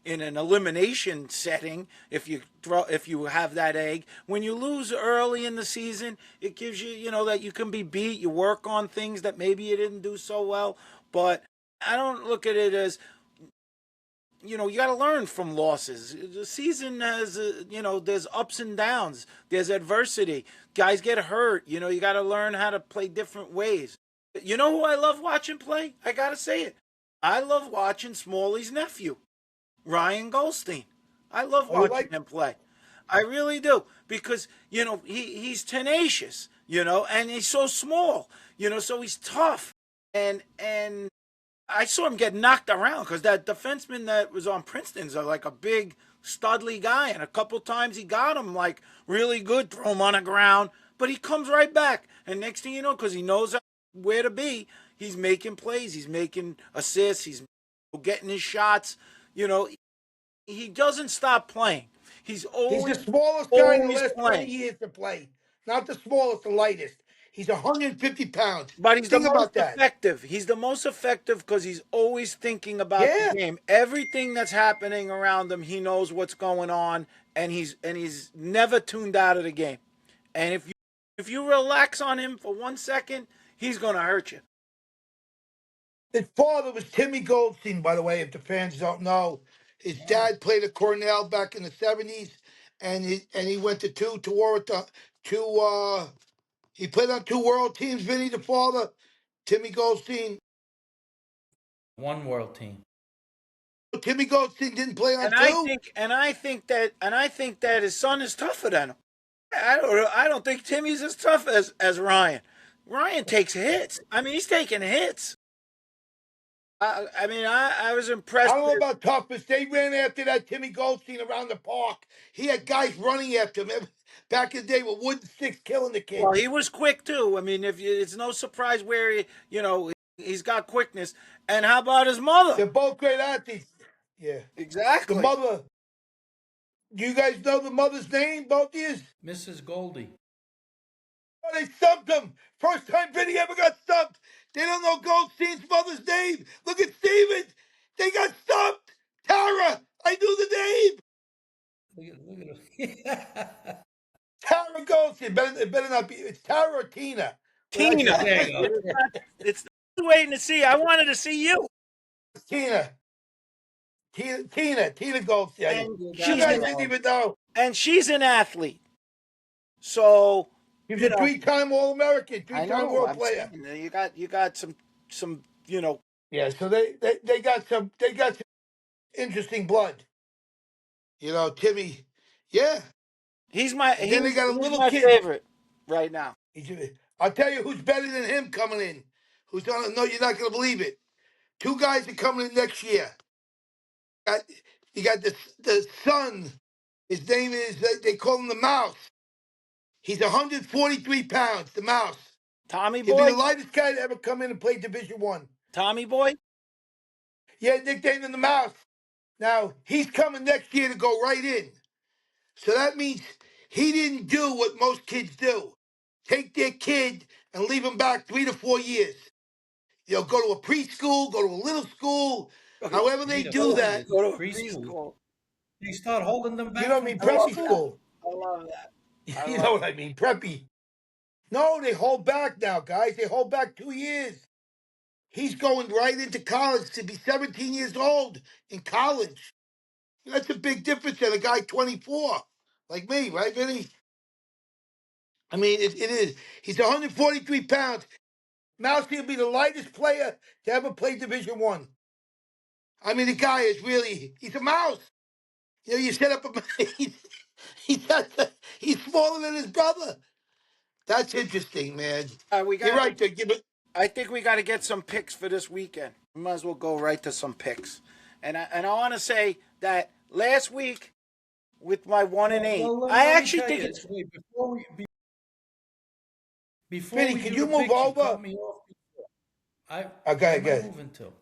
in an elimination setting if you have that egg. When you lose early in the season, it gives you that you can be beat, you work on things that maybe you didn't do so well, but I don't look at it as you got to learn from losses. The season has, there's ups and downs. There's adversity. Guys get hurt. You got to learn how to play different ways. You know who I love watching play? I got to say it. I love watching Smalley's nephew, Ryan Goldstein. I love Oh, you watching like? him play. I really do because he's tenacious, and he's so small, so he's tough, and I saw him get knocked around because that defenseman that was on Princeton's like a big studly guy, and a couple times he got him like really good, throw him on the ground, but he comes right back, and next thing you know, because he knows where to be, he's making plays, he's making assists, he's getting his shots. You know, he doesn't stop playing. He's He's the always smallest guy in the always last 20 playing. years to play. Not the smallest, the lightest. He's 150 pounds. But he's the Think most about that. effective. He's the most effective because he's always thinking about the Yeah. game. Everything that's happening around him, he knows what's going on, and he's never tuned out of the game. And if you relax on him for 1 second, he's gonna hurt you. His father was Timmy Goldstein, by the way, if the fans don't know. His dad played at Cornell back in the 70s, and he went to he played on two world teams, Vinny the father, Timmy Goldstein. One world team. Timmy Goldstein didn't play on And I two? think that his son is tougher than him. I don't think Timmy's as tough as Ryan. Ryan takes hits. I mean, he's taking hits. I was impressed I don't know with. about toughness. They ran after that Timmy Goldstein around the park. He had guys running after him back in the day with wooden sticks killing the Well, kids. he was quick too. I mean, it's no surprise where he's got quickness. And how about his mother? They're both great athletes. Yeah. The Exactly. mother, do you guys know the mother's name, both of you? Mrs. Goldie. Oh, they stumped him. First time Vinny ever got stumped. They don't know Goldstein's mother's name. Look at Steven. They got stumped. Tara. I knew the name. Look at him. Tara Goldstein. It better not be. It's Tara or Tina. Tina. There you go. It's waiting to see. I wanted to see you. Tina. Tina Goldstein. And You she's guys an, didn't even know. athlete. So He was a three-time All-American, I three-time know. world I'm player. saying you got some Yeah, so they got some interesting blood. Timmy. Yeah. He's my And then they got a he's little my kid. favorite right now. I'll tell you who's better than him coming in. Who's gonna no, you're not gonna believe it. Two guys are coming in next year. Got, you got the son. His name is they call him the Mouse. He's 143 pounds. The Mouse. Tommy He'll be boy, the lightest guy to ever come in and play Division One. Tommy boy. Yeah, nicknamed him the Mouse. Now he's coming next year to go right in. So that means he didn't do what most kids do. Take their kid and leave him back 3 to 4 years. Go to a preschool, go to a little school, however they 3 to do 4 that. years. Go to a Preschool. preschool. They start holding them You back know what I from mean? I love Preppy that. preschool. school. I love that. You know what I mean? Preppy. No, they hold back now, guys. They hold back 2 years. He's going right into college to be 17 years old in college. That's a big difference than a guy 24, like me, right, Vinny? I mean, it is. He's 143 pounds. Mousy will be the lightest player to ever play Division One. I mean, the guy is really—he's a mouse. You set up a he's he's smaller than his brother. That's interesting, man. We You're got. right. They give it. I think we got to get some picks for this weekend. We might as well go right to some picks. And I want to say that last week with my 1-8, Well, I let me actually tell think you, it's wait, before Vinny, we can do you the move picks, you over? cut me off before. Okay, Where am I good. moving to?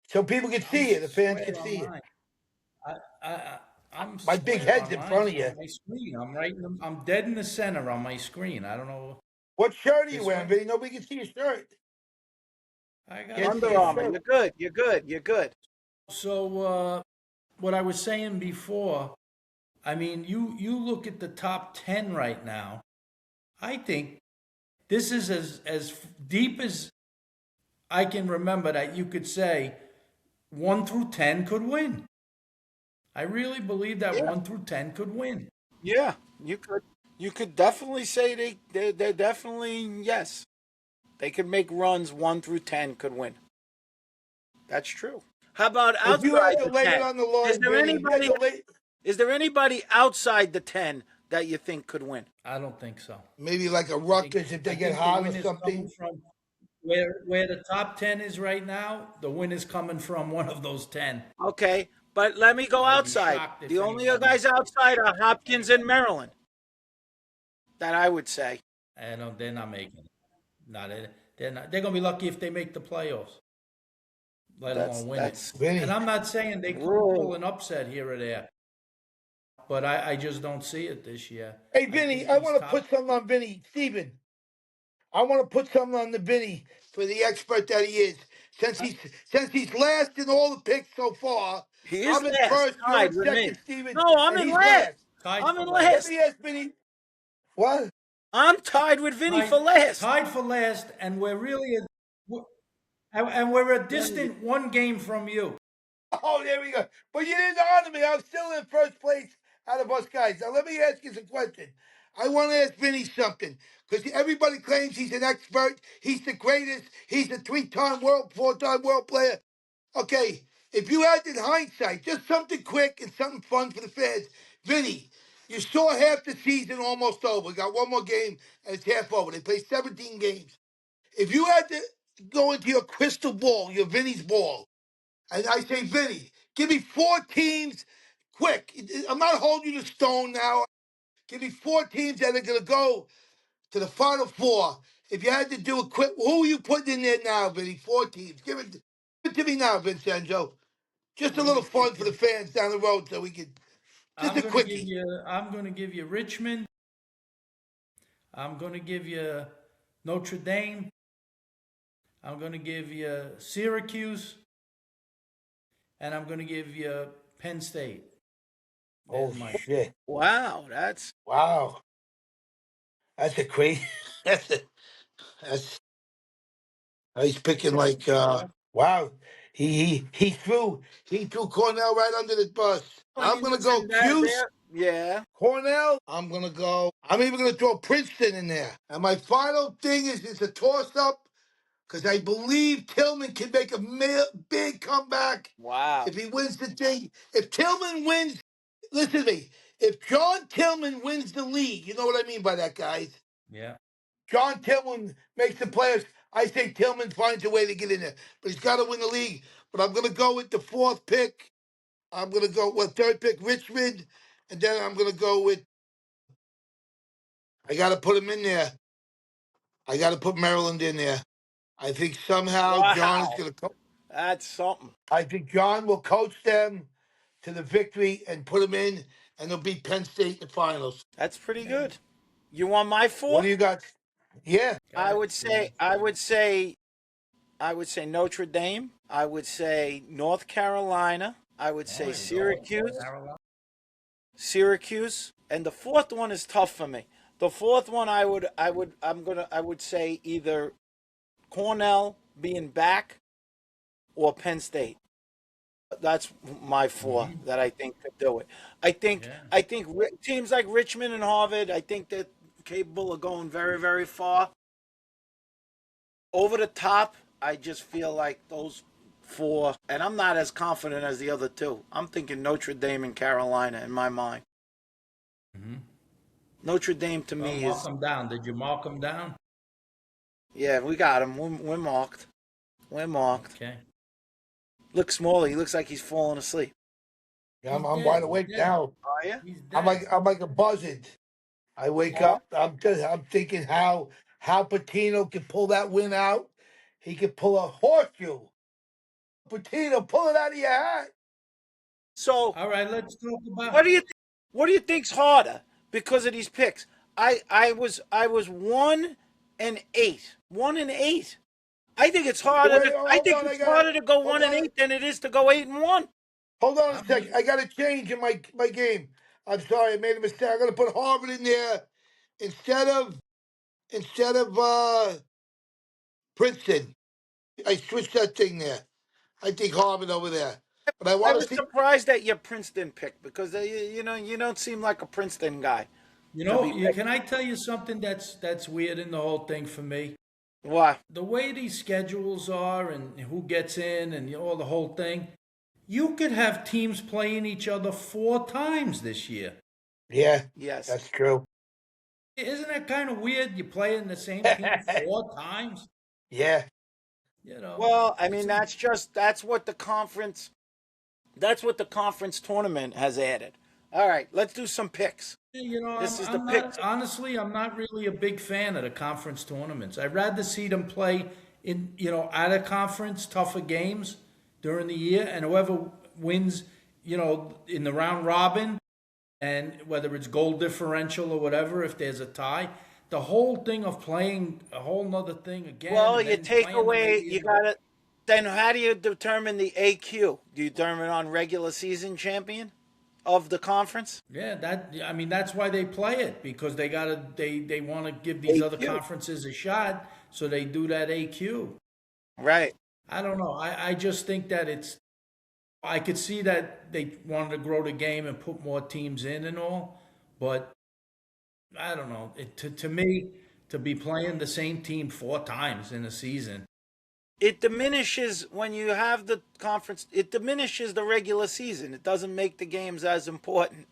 So people can I'm see you. The fans square can on see you. mine. I'm My big square head's on in mine front of you. on my screen. I'm dead in the center on my screen. I don't know What shirt are you this wearing, way. Vinny? Nobody can see your shirt. I got Can't it see Under your fine. Armour. shirt. You're good. You're good. You're good. So what I was saying before, I mean, you look at the top 10 right now. I think this is as deep as I can remember that you could say 1 through 10 could win. I really believe that Yeah. 1 through 10 could win. Yeah. You could. You could definitely say they're definitely yes. They could make runs 1 through 10 could win. That's true. How about If you had outside to the lay it 10? on the Is line, there Vinny, if you had anybody? to lay Is there anybody outside the 10 that you think could win? I don't think so. maybe like a I think Rutgers if I they get think the hot or win is coming something. from where the top 10 is right now. The win is coming from one of those 10. Okay, but let me go I'd be outside. shocked if The only anybody. guys outside are Hopkins and Maryland. That I would say. I don't. They're not making it. No, they're not. They're gonna be lucky if they make the playoffs, let That's alone win it. that's. Vinny, And I'm not saying they couldn't pull an upset here or there, but I just don't see it this year. hey, I Vinny, think I these want to put top. something on Vinny. Steven, I want to put something on the Vinny for the expert that he is. Since Uh, he's last in all the picks so far, He is I'm in last, first, you're in tied with second, me. Steven, No, I'm and in he's last. last. Tied I'm for in Let last. last. me ask Vinny. What? I'm tied with Vinny Tied, for last. tied for last, and and we're a Yeah. distant one game from you. Oh, there we go. But you didn't honor me. I'm still in first place out of us guys. Now, let me ask you some question. I want to ask Vinny something because everybody claims he's an expert. He's the greatest. He's a four-time world player. Okay, if you had in hindsight, just something quick and something fun for the fans. Vinny, you saw half the season almost over. Got one more game and it's half over. They play 17 games. If you had to go into your crystal ball, your Vinny's ball, and I say, Vinny, give me four teams quick. I'm not holding you to stone now. Give me four teams that are going to go to the Final Four. If you had to do a quick, who are you putting in there now, Vinny? Four teams. Give it to me now, Vincenzo. Just a I'm little gonna give fun for the you. fans down the road so we can, just a quickie. I'm gonna give you Richmond. I'm gonna give you Notre Dame. I'm gonna give you Syracuse, and I'm gonna give you Penn State. Oh, There's my. shit. Wow, that's Wow. That's a crazy, that's a, that's, he's picking like, wow. He threw Cornell right under the bus. I I'm mean, gonna go listen, that Cuse, there, yeah. Cornell. I'm even gonna throw Princeton in there. And my final thing is it's a toss up because I believe Tillman can make a big comeback Wow. if he wins the thing. If Tillman wins, listen to me. If John Tillman wins the league, you know what I mean by that, guys. Yeah. John Tillman makes the players. I say Tillman finds a way to get in there, but he's got to win the league. But I'm going to go with the fourth pick. I'm going to go with third pick, Richmond, and then I'm going to go with. I got to put him in there. I got to put Maryland in there. I think somehow John is Wow. going to. That's something. I think John will coach them to the victory and put them in, and they'll beat Penn State in the finals. That's pretty Okay. good. You want my What do four? you got? Yeah. I Okay. would Yeah. say, I would say, I would say Notre Dame. I would say North Carolina. I would Oh, say there you go. Syracuse. Carolina. Syracuse. And the fourth one is tough for me. The fourth one, I would say either Cornell being back or Penn State. That's my four Mm-hmm. that I think could do it. I think Yeah. I think teams like Richmond and Harvard, I think they're capable of going very, very far. Over the top, I just feel like those four, and I'm not as confident as the other two. I'm thinking Notre Dame and Carolina in my mind. Mm-hmm. Notre Dame to Well, me mark is, them down. Did you mark them down? yeah, we got him. We're marked. We're marked. Okay. Looks smaller. He looks like he's falling asleep. Yeah, He's I'm wide dead. He's awake dead. now. Are you? He's I'm dead. like I'm like a buzzard. I wake Oh, up. I'm thinking how Patino can pull that win out. He could pull a horseshoe. Patino, pull it out of your hat. so All right. Let's talk what about. do you what do you think's harder because of these picks? I was 1-8. 1-8. I think it's harder Wait, to I hold think on. I it's gotta harder to go hold one and on. eight than it is to go 8-1. Hold on a I'm second. gonna. I got to change in my game. I'm sorry, I made a mistake. I'm gonna put Harvard in there instead of Princeton. I switched that thing there. I think Harvard over there. But I I want was to see. surprised at your Princeton pick because you don't seem like a Princeton guy You to know, be picked. can I tell you something that's weird in the whole thing for me? Why? The way these schedules are and who gets in and all the whole thing. You could have teams playing each other 4 times this year. Yeah, Yes. that's true. Isn't that kind of weird? You're playing the same team 4 times. Yeah. You know, Well, I it's mean that's what the conference tournament has added. All right, let's do some picks. This is the I'm picks. not honestly. I'm not really a big fan of the conference tournaments. I'd rather see them play in out of conference tougher games during the year, and whoever wins, in the round robin, and whether it's goal differential or whatever, if there's a tie, the whole thing of playing a whole nother thing again, Well, and you then take playing them away, maybe you in the gotta. Then how do you determine the AQ? Do you determine on regular season champion of the conference? yeah, that I mean that's why they play it, because they want to give these other AQ. conferences a shot, so they do that AQ. Right. I don't know. I just think that it's I could see that they wanted to grow the game and put more teams in and all, but I don't know. To me, to be playing the same team 4 times in a season. It diminishes when you have the conference. It diminishes the regular season. It doesn't make the games as important.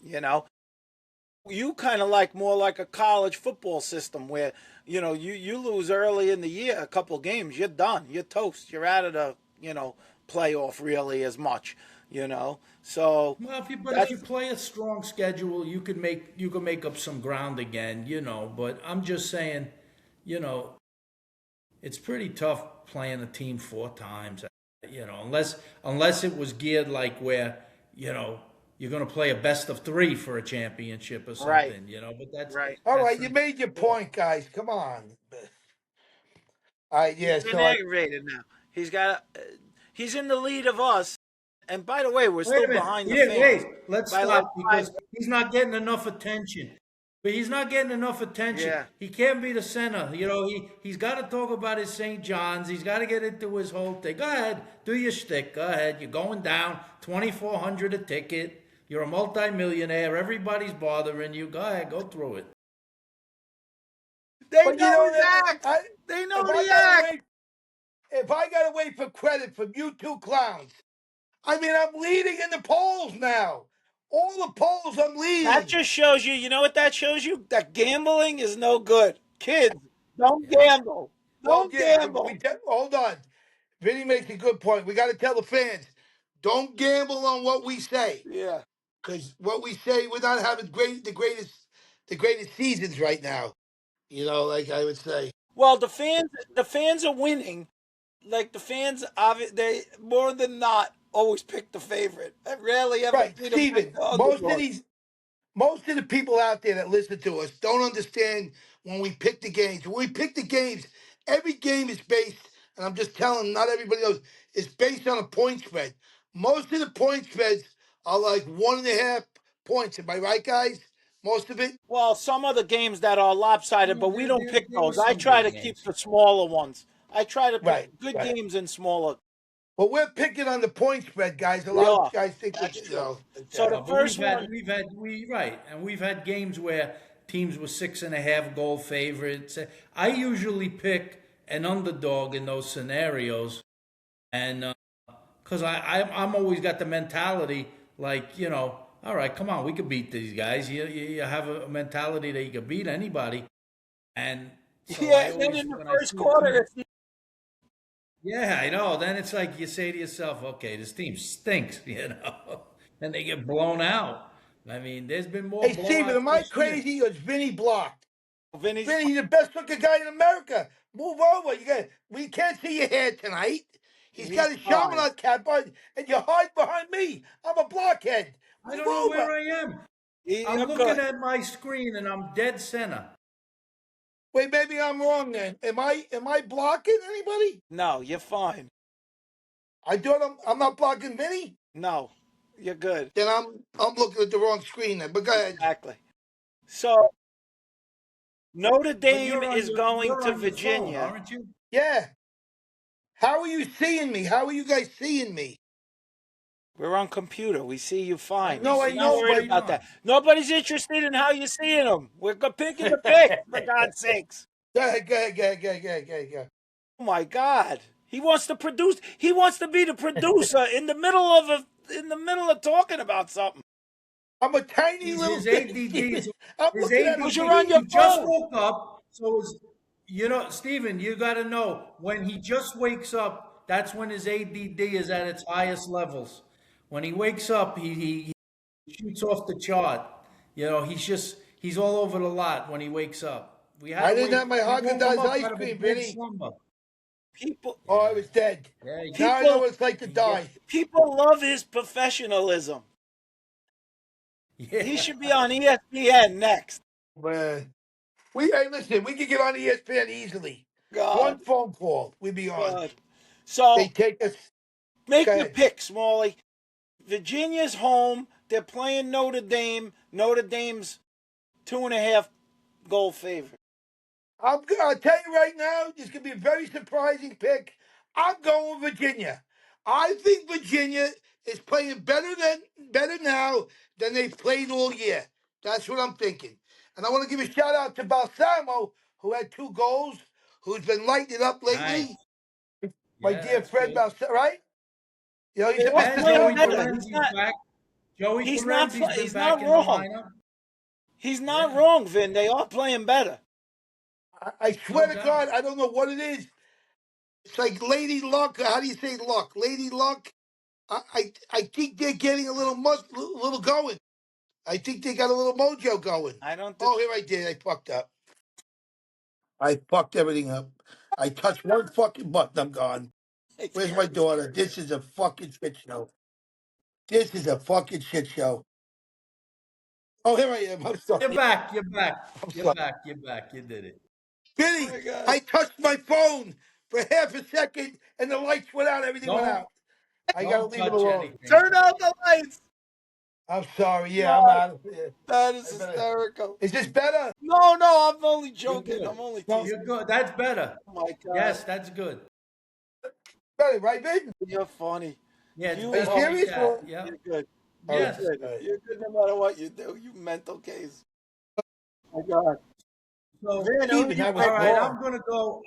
You kind of like more like a college football system where you lose early in the year a couple games, you're done, you're toast, you're out of the playoff really as much. So Well, if you that's play a strong schedule, you could make up some ground again, But I'm just saying, you know, it's pretty tough playing a team 4 times, unless it was geared like where you're going to play a best of 3 for a championship or right, something, But that's right. All that's right, for you made your sure. point, guys. Come on. All right, He's yeah. been So I aggravated now. He's in the lead of us, and by the way, we're Wait still a minute. behind the Yeah, fans wait. Let's by like stop, 5. because he's not getting enough attention. But he's not getting enough attention. Yeah. He can't be the center. He's got to talk about his St. John's. He's got to get into his whole thing. Go ahead, do your shtick. Go ahead. You're going down 2,400 a ticket. You're a multimillionaire. Everybody's bothering you. Go ahead, go through it. They but you know know the that act. They know if I the gotta act. wait, if I gotta wait for credit from you two clowns, I mean I'm leading in the polls now. All the polls I'm That leading. just shows you know what that shows you? That gambling is no good. Kids, don't Yeah. gamble. Well, Don't yeah, gamble. hold on. Vinny makes a good point. We got to tell the fans, don't gamble on what we say, Yeah. because what we say, we're not having the greatest seasons right now. Like I would say. Well, the fans are winning. Like the fans, they more than not always pick the favorite. I rarely ever Right, see them pick Steven, the underdog. most of the people out there that listen to us don't understand when we pick the games. When we pick the games, every game is based, and I'm just telling, not everybody knows, it's based on a point spread. Most of the point spreads are like 1.5 points. Am I right, guys? Most of it? Well, some of the games that are lopsided, Yeah, but we don't pick there were those. I some try good to keep games. the smaller ones. I try to pick Right, good right. games in smaller. But we're picking on the point spread, guys. A We lot of are. guys think That's true. like So that. the But first one, we've had games where teams were 6.5 goal favorites. I usually pick an underdog in those scenarios, and because I'm always got the mentality like all right, come on, we could beat these guys. You have a mentality that you could beat anybody, and so yeah. I And then always in the when I first see a team. quarter, Yeah, I know. Then it's like you say to yourself, okay, this team stinks, and they get blown out. I mean, there's been more Hey, Steven, blowouts am I this year. crazy or is Vinny blocked? Vinny's Vinny, the best looking guy in America. Move over. We can't see your hair tonight. He's he's got a fine. shaman cap on, and you hide behind me. I'm a blockhead. I Move don't know over. where I am. I'm You're looking good. at my screen and I'm dead center. Wait, maybe I'm wrong then. Am I blocking anybody? No, you're fine. I thought I'm not blocking Vinny. No, you're good. Then I'm looking at the wrong screen then. But go ahead. Exactly. So Notre But Dame is going you're to on your phone, Virginia. aren't you? Yeah. How are you seeing me? How are you guys seeing me? We're on computer. We see you Yeah, fine. we No, I We're see not you know, worried but straight about on. that. Nobody's interested in how you're seeing them. We're picking the pick, for God's sakes. go ahead, go ahead, go ahead, go ahead, go ahead, go ahead, go ahead. Oh my God. He wants to produce. He wants to be the producer in the middle of talking about something. I'm a tiny He's little his thing, ADD Steven. is I'm his looking at a Because ADD. you're on your He screen. just phone. woke up, so Stephen, you got to know when he just wakes up. That's when his ADD is at its highest levels. When he wakes up, he shoots off the chart. He's all over the lot when he wakes up. We had I to didn't wake. have my We woke him Haagen-Dazs up ice out of a cream, dead Vinny. slumber. People, Oh, I Yeah, was dead. yeah. Now I know people, what it's like to You get, die. people love his professionalism. He yeah. should be on ESPN next. Man. Hey, listen, we can get on ESPN easily. One God, phone call, we'd be on. God. They So take us. Go make your ahead. pick, Smalley. Virginia's home. They're playing Notre Dame. Notre Dame's 2.5 goal favorite. I'll tell you right now, this could be a very surprising pick. I'm going Virginia. I think Virginia is playing better now than they've played all year. That's what I'm thinking. And I want to give a shout out to Balsamo, who had 2 goals, who's been lighting it up Nice. lately. My Yeah, dear that's friend good. Balsamo, right? You know, he's They a are Mr. And playing Joey Miracle. better. Perenzi's back. Joey He's not. Perenzi's been He's back not in the wrong. lineup. He's not Yeah, wrong, Vin. They are playing better. I no swear to doubt. God, I don't know what it is. It's like Lady Luck. How do you say luck? Lady Luck. I think they're getting a little going. I think they got a little mojo going. I don't. Oh, here I did. I fucked up. I fucked everything up. I touched one fucking button. I'm gone. It's Where's my crazy. daughter? This is a fucking shit show. This is a fucking shit show. Oh, here I am. I'm You're sorry. back. You're back. I'm You're sorry. back. You're back. You did it. Oh Vinny, my God! I touched my phone for half a second and the lights went out. Everything went Don't out. I got to don't leave it touch alone. anything. Turn out the lights. I'm sorry. Yeah, I'm God, out of here. that is I better. hysterical. Is this better? No, no, I'm only You're joking. good. I'm only No, teasing. You're good. That's better. Oh my God, Yes, that's good. better, right, Vin? you're funny. Yeah, it's Are You you better are. like serious? that. Yeah. You're good. All You're right. Yes. good. All right. You're good no matter what you do. You mental case. Oh my God. So, Vin, who Steven, do you that was all pick? right, wrong.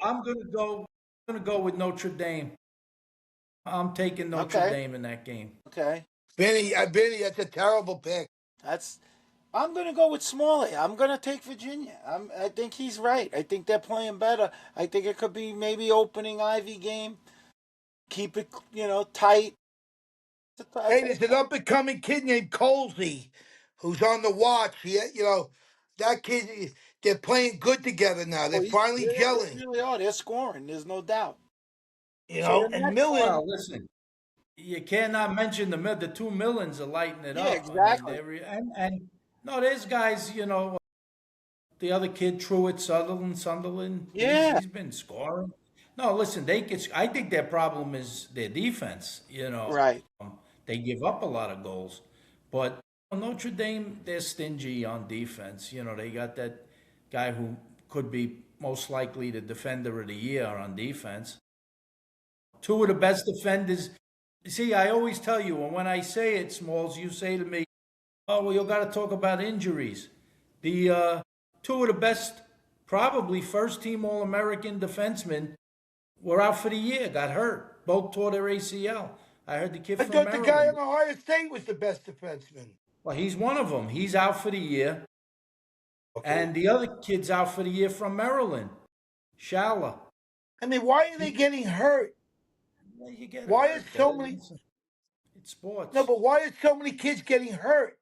I'm gonna go with Notre Dame. I'm taking Notre Okay. Dame in that game. Okay. Vinny, that's a terrible pick. That's. I'm gonna go with Smalley. I'm gonna take Virginia. I think he's right. I think they're playing better. I think it could be maybe opening Ivy game. Keep it, tight. Hey, there's an up and coming kid named Colsey who's on the watch. That kid, they're playing good together now. They're Oh, finally they gelling, really are. They're scoring. There's no doubt. So the and next one, Millen. Well, listen, you cannot mention the two Millens are lighting it yeah, up. I mean, exactly. and no, there's guys. The other kid, Truitt Sunderland. Yeah, He's been scoring. No, listen, they could. I think their problem is their defense. right. They give up a lot of goals, but Notre Dame, they're stingy on defense. They got that guy who could be most likely the defender of the year on defense. Two of the best defenders. See, I always tell you, and when I say it, Smalls, you say to me, "Oh, well, you got to talk about injuries." The two of the best, probably first team All American defensemen were out for the year, got hurt. Both tore their ACL. I heard the kid I from thought the guy on Maryland. Ohio State was the best defenseman. Well, he's one of them. He's out for the year. Okay. And the other kid's out for the year from Maryland, Shala. I mean, why are they He, getting hurt? well, you get Why is hurt. so many? It's No, sports. but why is so many kids getting hurt?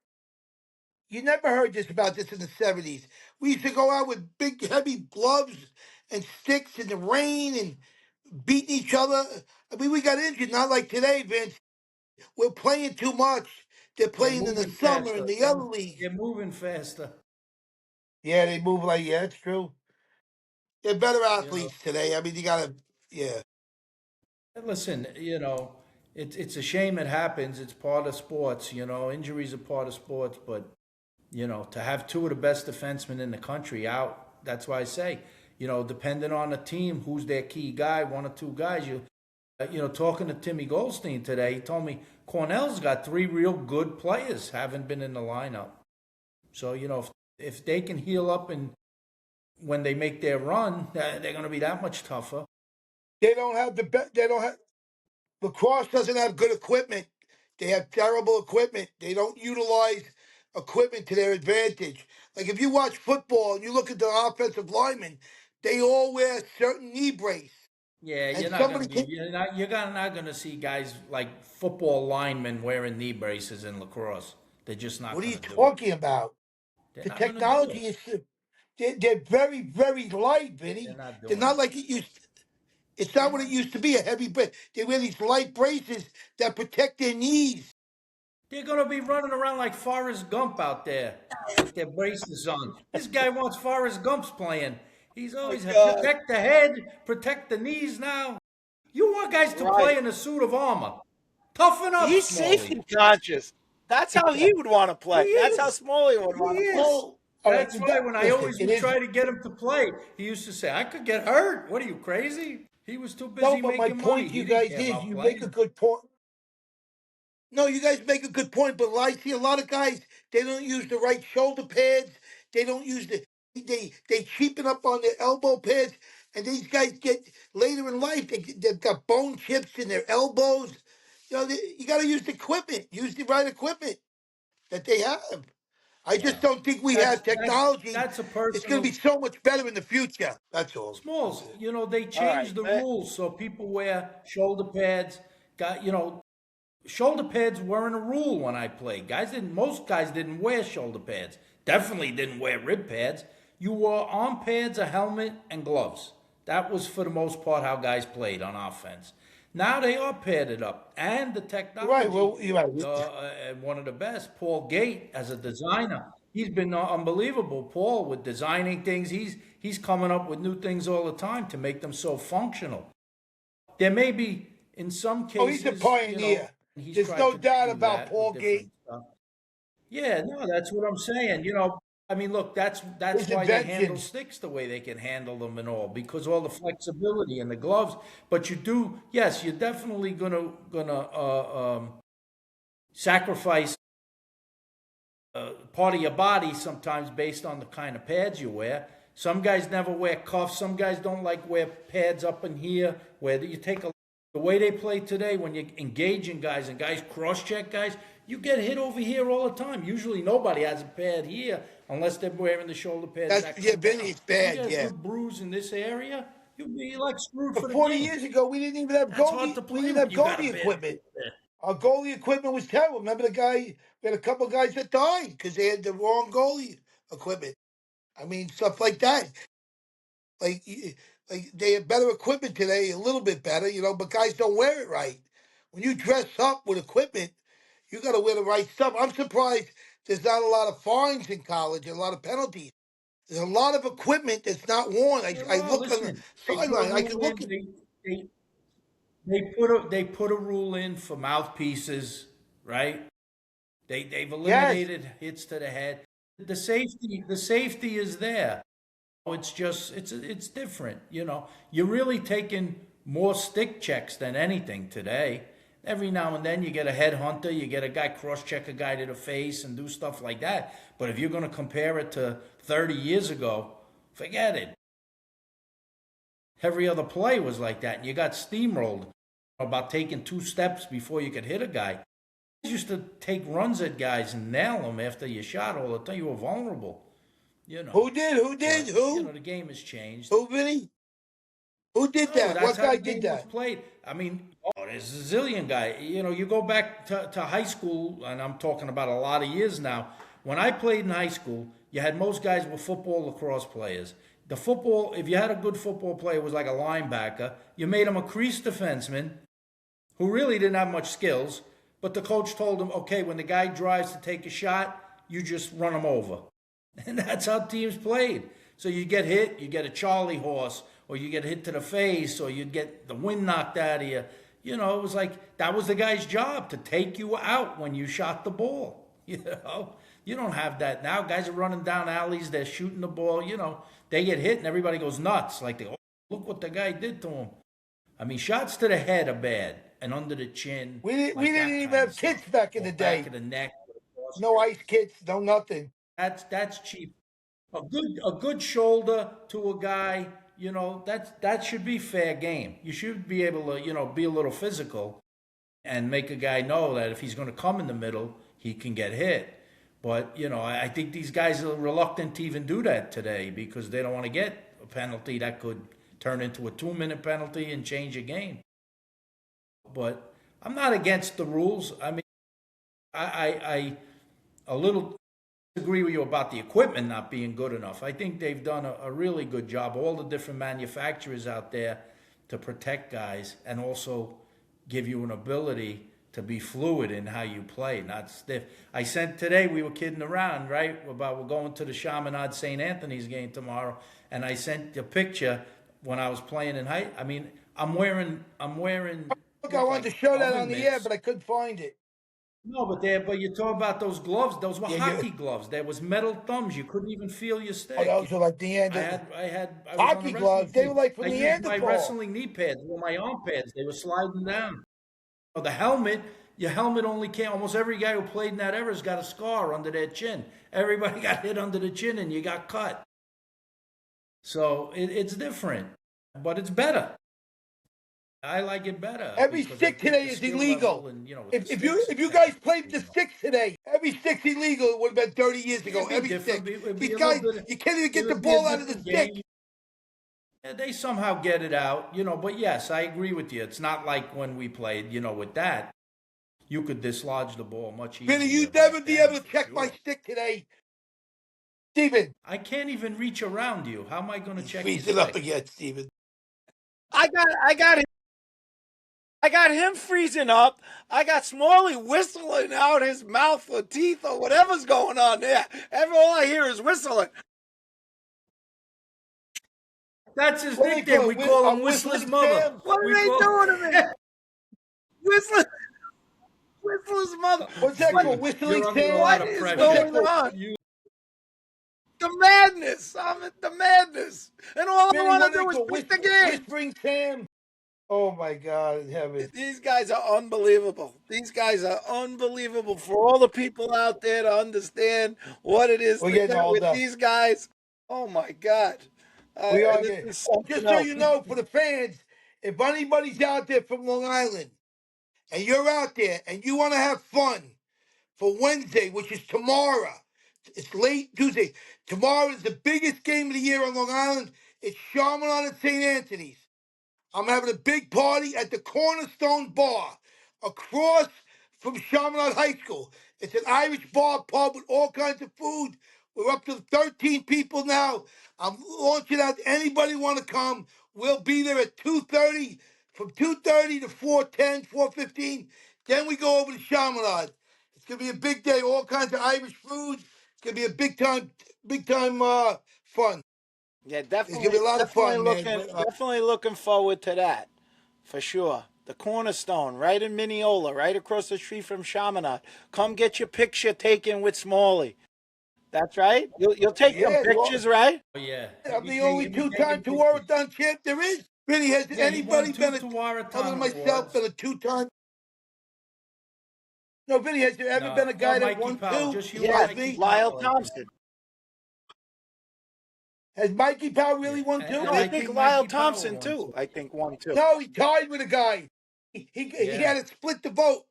You never heard about this in the 70s. We used to go out with big, heavy gloves and sticks in the rain and beating each other. I mean, we got injured, not like today, Vince. We're playing too much. They're They're playing in the moving summer in faster. the other leagues. They're moving faster. Yeah, they move like, yeah, it's true. They're better You know, athletes today. I mean, you got to, yeah. listen, it's a shame it happens. It's part of sports. Injuries are part of sports. But to have two of the best defensemen in the country out, that's why I say, depending on the team, who's their key guy, one or two guys. Talking to Timmy Goldstein today, he told me Cornell's got three real good players haven't been in the lineup. So if they can heal up and when they make their run, they're going to be that much tougher. They don't have the best, they don't have, Lacrosse doesn't have good equipment. They have terrible equipment. They don't utilize equipment to their advantage. Like if you watch football and you look at the offensive linemen, they all wear a certain knee brace. Yeah, And you're not going somebody to be can, not going to see guys like football linemen wearing knee braces in lacrosse. They're just not what are going you to do it. talking about? They're The not going to do technology it. is, they're very, very light, They're Vinny. not They're doing not it. like it used. It's not what it used to be. A heavy brace. They wear these light braces that protect their knees. They're going to be running around like Forrest Gump out there with their braces on. This guy wants Forrest Gump's playing. He's Oh my always God. protect the head, protect the knees now. You want guys to Right. play in a suit of armor. Toughen up, He's Smalley. safety conscious. That's how he would want to He play. That's how is. Smalley would He want to play. is. Well, all right. That's why when I Listen, always it would is. try to get him to play, he used to say, I could get hurt. What are you, crazy? He was too No, busy but my making money. point to He you didn't guys care is about you make a playing. good point. No, you guys make a good point, but I see a lot of guys, they don't use the right shoulder pads. They don't use they cheapen up on their elbow pads, and these guys get later in life, they've got bone chips in their elbows. You got to use the equipment, use the right equipment that they have. I just Well, don't think we that's have that's technology. that's a It's going to personal. be so much better in the future. That's all. That's Smalls, it. they All right. changed the rules so people wear shoulder pads. Shoulder pads weren't a rule when I played. Most guys didn't wear shoulder pads. Definitely didn't wear rib pads. You wore arm pads, a helmet, and gloves. That was for the most part how guys played on offense. Now they are padded up, and the You're right. technology. Well, you're right. And one of the best, Paul Gate, as a designer, he's been unbelievable. Paul with designing things, he's coming up with new things all the time to make them so functional. There may be in some Oh, he's a cases, pioneer. he's There's tried no to doubt do about that with Paul different Gate, stuff. Yeah, no, that's what I'm saying. I mean, look, that's his why they handle inventions. sticks the way they can handle them and all, because all the flexibility and the gloves. But yes, you're definitely gonna sacrifice part of your body sometimes based on the kind of pads you wear. Some guys never wear cuffs. Some guys don't like wear pads up in here. Where you take the way they play today, when you're engaging guys and guys cross check guys, you get hit over here all the time. Usually nobody has a pad here unless they're wearing the shoulder pads That's that yeah, come down. Vinny. It's You bad. get a Yeah. good bruise in this area, you'll be like screwed for But the 40 game. years ago, we didn't even have That's hard goalie. to We play didn't when have you got a goalie bad equipment. bruise there. Our goalie equipment was terrible. Remember the guy? We had a couple guys that died because they had the wrong goalie equipment. I mean, stuff like that. Like, like they have better equipment today, a little bit better, but guys don't wear it right. When you dress up with equipment, you got to wear the right stuff. I'm surprised there's not a lot of fines in college and a lot of penalties. There's a lot of equipment that's not worn. There I are, look on the listen, they put a sideline. I can rule look in. at. They they put a rule in for mouthpieces, right? They've Yes. eliminated hits to the head. The safety is there. It's just it's different. You're really taking more stick checks than anything today. Every now and then you get a headhunter, you get a guy cross check a guy to the face and do stuff like that. But if you're going to compare it to 30 years ago, forget it. Every other play was like that, and you got steamrolled about taking 2 steps before you could hit a guy. You used to take runs at guys and nail them after you shot all the time. You were vulnerable, you know. Who did? Who did? But Who? the game has changed. Who, Vinny? Who did No, that? that's What how guy the did game was that? played. I mean, there's a zillion guy. You go back to high school, and I'm talking about a lot of years now. When I played in high school, you had most guys were football, lacrosse players. The football, if you had a good football player, was like a linebacker. You made him a crease defenseman who really didn't have much skills, but the coach told him, okay, when the guy drives to take a shot, you just run him over. And that's how teams played. So you get hit, you get a Charlie horse, or you get hit to the face, or you'd get the wind knocked out of you. It was like that was the guy's job to take you out when you shot the ball. You don't have that now. Guys are running down alleys, they're shooting the ball. They get hit and everybody goes nuts. Like, oh, look what the guy did to him. I mean, shots to the head are bad and under the chin, We like didn't that even kind of have kits stuff, back in or the back day. of the neck. No ice kits, no nothing. That's cheap. A good shoulder to a guy, that should be fair game. You should be able to, be a little physical and make a guy know that if he's going to come in the middle, he can get hit. But, I think these guys are reluctant to even do that today because they don't want to get a penalty that could turn into a 2-minute penalty and change a game. But I'm not against the rules. I mean, I a little agree with you about the equipment not being good enough. I think they've done a really good job, all the different manufacturers out there, to protect guys and also give you an ability to be fluid in how you play, not stiff. I sent today, we were kidding around, right? About we're going to the Chaminade St. Anthony's game tomorrow, and I sent a picture when I was playing in high. I mean, I'm wearing Look, I look wanted like to show that on oven the air, mitts. but I couldn't find it. No, but you talk about those gloves. Those were Yeah, hockey gloves. There was metal thumbs. You couldn't even feel your stick. those are like I was on the hockey wrestling gloves. They were team. like from I used my Neanderthal. wrestling knee pads were my arm pads. They were sliding down. The helmet, your helmet only came. Almost every guy who played in that era's got a scar under their chin. Everybody got hit under the chin, and you got cut. So it's different, but it's better. I like it better Every because I stick think today the is skill illegal. level and with the If sticks, you yeah, guys played the sticks today, every stick's illegal. It would have been 30 years ago. it'd be Every different. stick. It'd be These a little guys, bit. you can't even get the It'd be a ball out of the different stick. game. Yeah, they somehow get it out, But yes, I agree with you. It's not like when we played, with that. You could dislodge the ball much Vinny, easier you'd never back be then, able to for check my sure. stick today. Steven, I can't even reach around you. How am I going to he's check your freezing up stick? again, Steven. I got him freezing up. I got Smalley whistling out his mouth or teeth or whatever's going on there. All I hear is whistling. That's his What do they nickname. call We it? call him Whistler's Whistling mother. Sam? What We are they call doing to me? Whistling, Whistler's mother. What's that What? called? Steven, Whistling you're under a Sam? lot What of is What's that pressure. going called? on? You The madness. I'm at the madness, and all I Vinny, want what to do they do is call pick the game. Whispering Sam? Oh my God in heaven. These guys are unbelievable. These guys are unbelievable. For all the people out there to understand what it is We're to getting get with older. these guys, oh my God, We are this getting. is something Just so else. you know, for the fans, if anybody's out there from Long Island and you're out there and you want to have fun for Wednesday, which is tomorrow, it's late Tuesday. Tomorrow is the biggest game of the year on Long Island. It's Chaminade at St. Anthony's. I'm having a big party at the Cornerstone Bar across from Chaminade High School. It's an Irish bar pub with all kinds of food. We're up to 13 people now. I'm launching out. Anybody want to come? We'll be there at 2:30, from 2:30 to 4:10, 4:15. Then we go over to Chaminade. It's gonna be a big day. All kinds of Irish food. It's gonna be a big time fun. Yeah, It's gonna be a lot of fun, man. definitely looking forward to that, for sure. The Cornerstone, right in Mineola, right across the street from Chaminade. Come get your picture taken with Smalley. That's right. You'll take some Yeah, pictures, right? Oh yeah, I'm the only he'll be two-time taking pictures. Tawaradon champ there is. Really, has Yeah, he won anybody two been other than Tawaratton myself, awards. been a two-time? No, Vinny, has there ever been No, a or guy that Mikey won Powell. two Just you and Yeah, besides Mikey me? Lyle Powell, I think. Thompson. Has Mikey Powell Yeah, really won and, two? No, and I I think think Lyle Mikey Powell Thompson won too. too. I think one too. No, he tied with a guy. He Yeah. had to split the vote.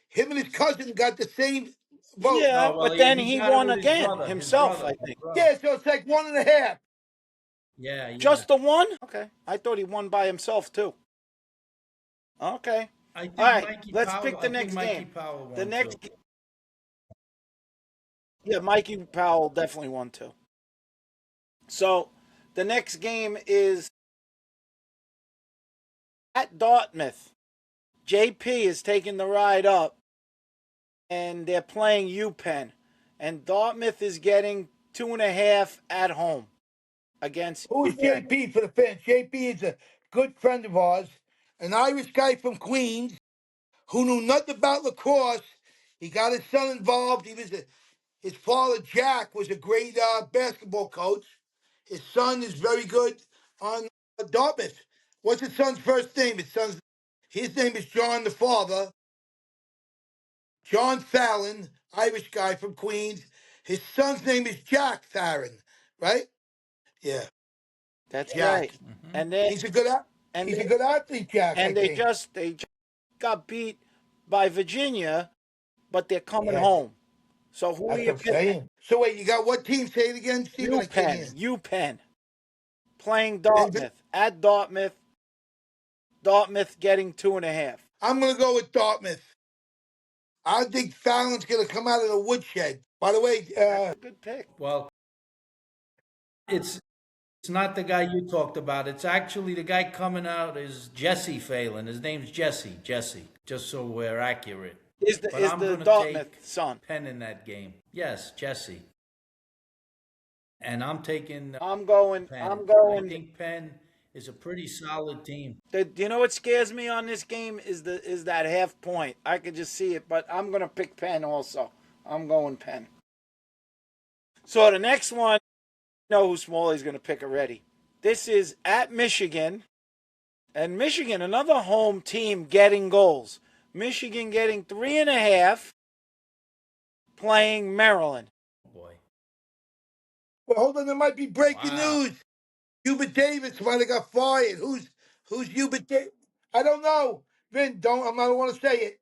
Him and his cousin got the same vote. Yeah, No, well, but then he he got it won with his again brother. His himself, brother. I His think. brother. Yeah, so it's like one and a half. Yeah, yeah. Just the one? Okay. I thought he won by himself too. Okay. I All think right. Mikey Let's Powell. pick the I think next Mikey game. Powell The won too. next, yeah, Mikey Powell definitely won too. So the next game is at Dartmouth. JP is taking the ride up, and they're playing UPenn, and Dartmouth is getting 2.5 at home against Who's UPenn. JP for the fans? JP is a good friend of ours, an Irish guy from Queens who knew nothing about lacrosse. He got his son involved. His father, Jack, was a great basketball coach. His son is very good on Dartmouth. What's his son's first name? His name is John, the father. John Fallon, Irish guy from Queens. His son's name is Jack Farron, right? Yeah, That's right. Jack. Hmm. And they He's a good and he's a they good athlete, Jack, I and they think. just got beat by Virginia, but they're coming Yes, home. So who are that's you what I'm picking? saying. So wait, you got what team? Say it again, Stephen. I can't hear. UPenn playing And Dartmouth at Dartmouth. Dartmouth getting 2.5. I'm gonna go with Dartmouth. I think Fallon's gonna come out of the woodshed. By the way, That's a good pick. Well, it's It's not the guy you talked about. It's actually the guy coming out is Jesse Phelan. His name's Jesse. Jesse. Just so we're accurate. Is the But is I'm the gonna Dartmouth take son? Penn in that game. Yes, Jesse. And I'm taking I'm going. Penn. I'm I going. think Penn is a pretty solid team. You know what scares me on this game is that half point. I could just see it, but I'm gonna pick Penn also. I'm going Penn. So the next one, you know who Smalley's gonna pick already. This is at Michigan, and Michigan, another home team getting goals. Michigan getting 3.5, playing Maryland. Oh boy. Well, hold on, there might be breaking Wow. news. Hubert Davis might have got fired. Who's Hubert Davis? I don't know. Vin, don't. I don't want to say it.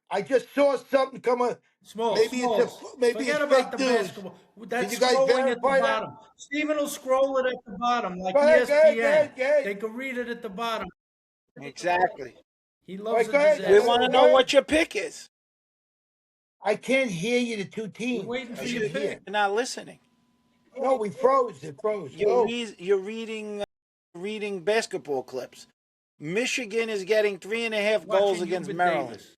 I just saw something come on. Smalls. Maybe Forget it's about fake the news. basketball. Can That's you guys scrolling at the verify that? bottom. Steven will scroll it at the bottom, like Go ahead, go ahead, go ESPN. ahead, go ahead. They can read it at the bottom. Exactly. He All loves right, a go ahead, We disaster. want to go know ahead. what your pick is. I can't hear you. The two We're teams. waiting I for your should hear. pick. You're not listening. No, we froze. It froze. Go. You're reading basketball clips. Michigan is getting 3.5 goals Watching against Hubert Maryland. Davis.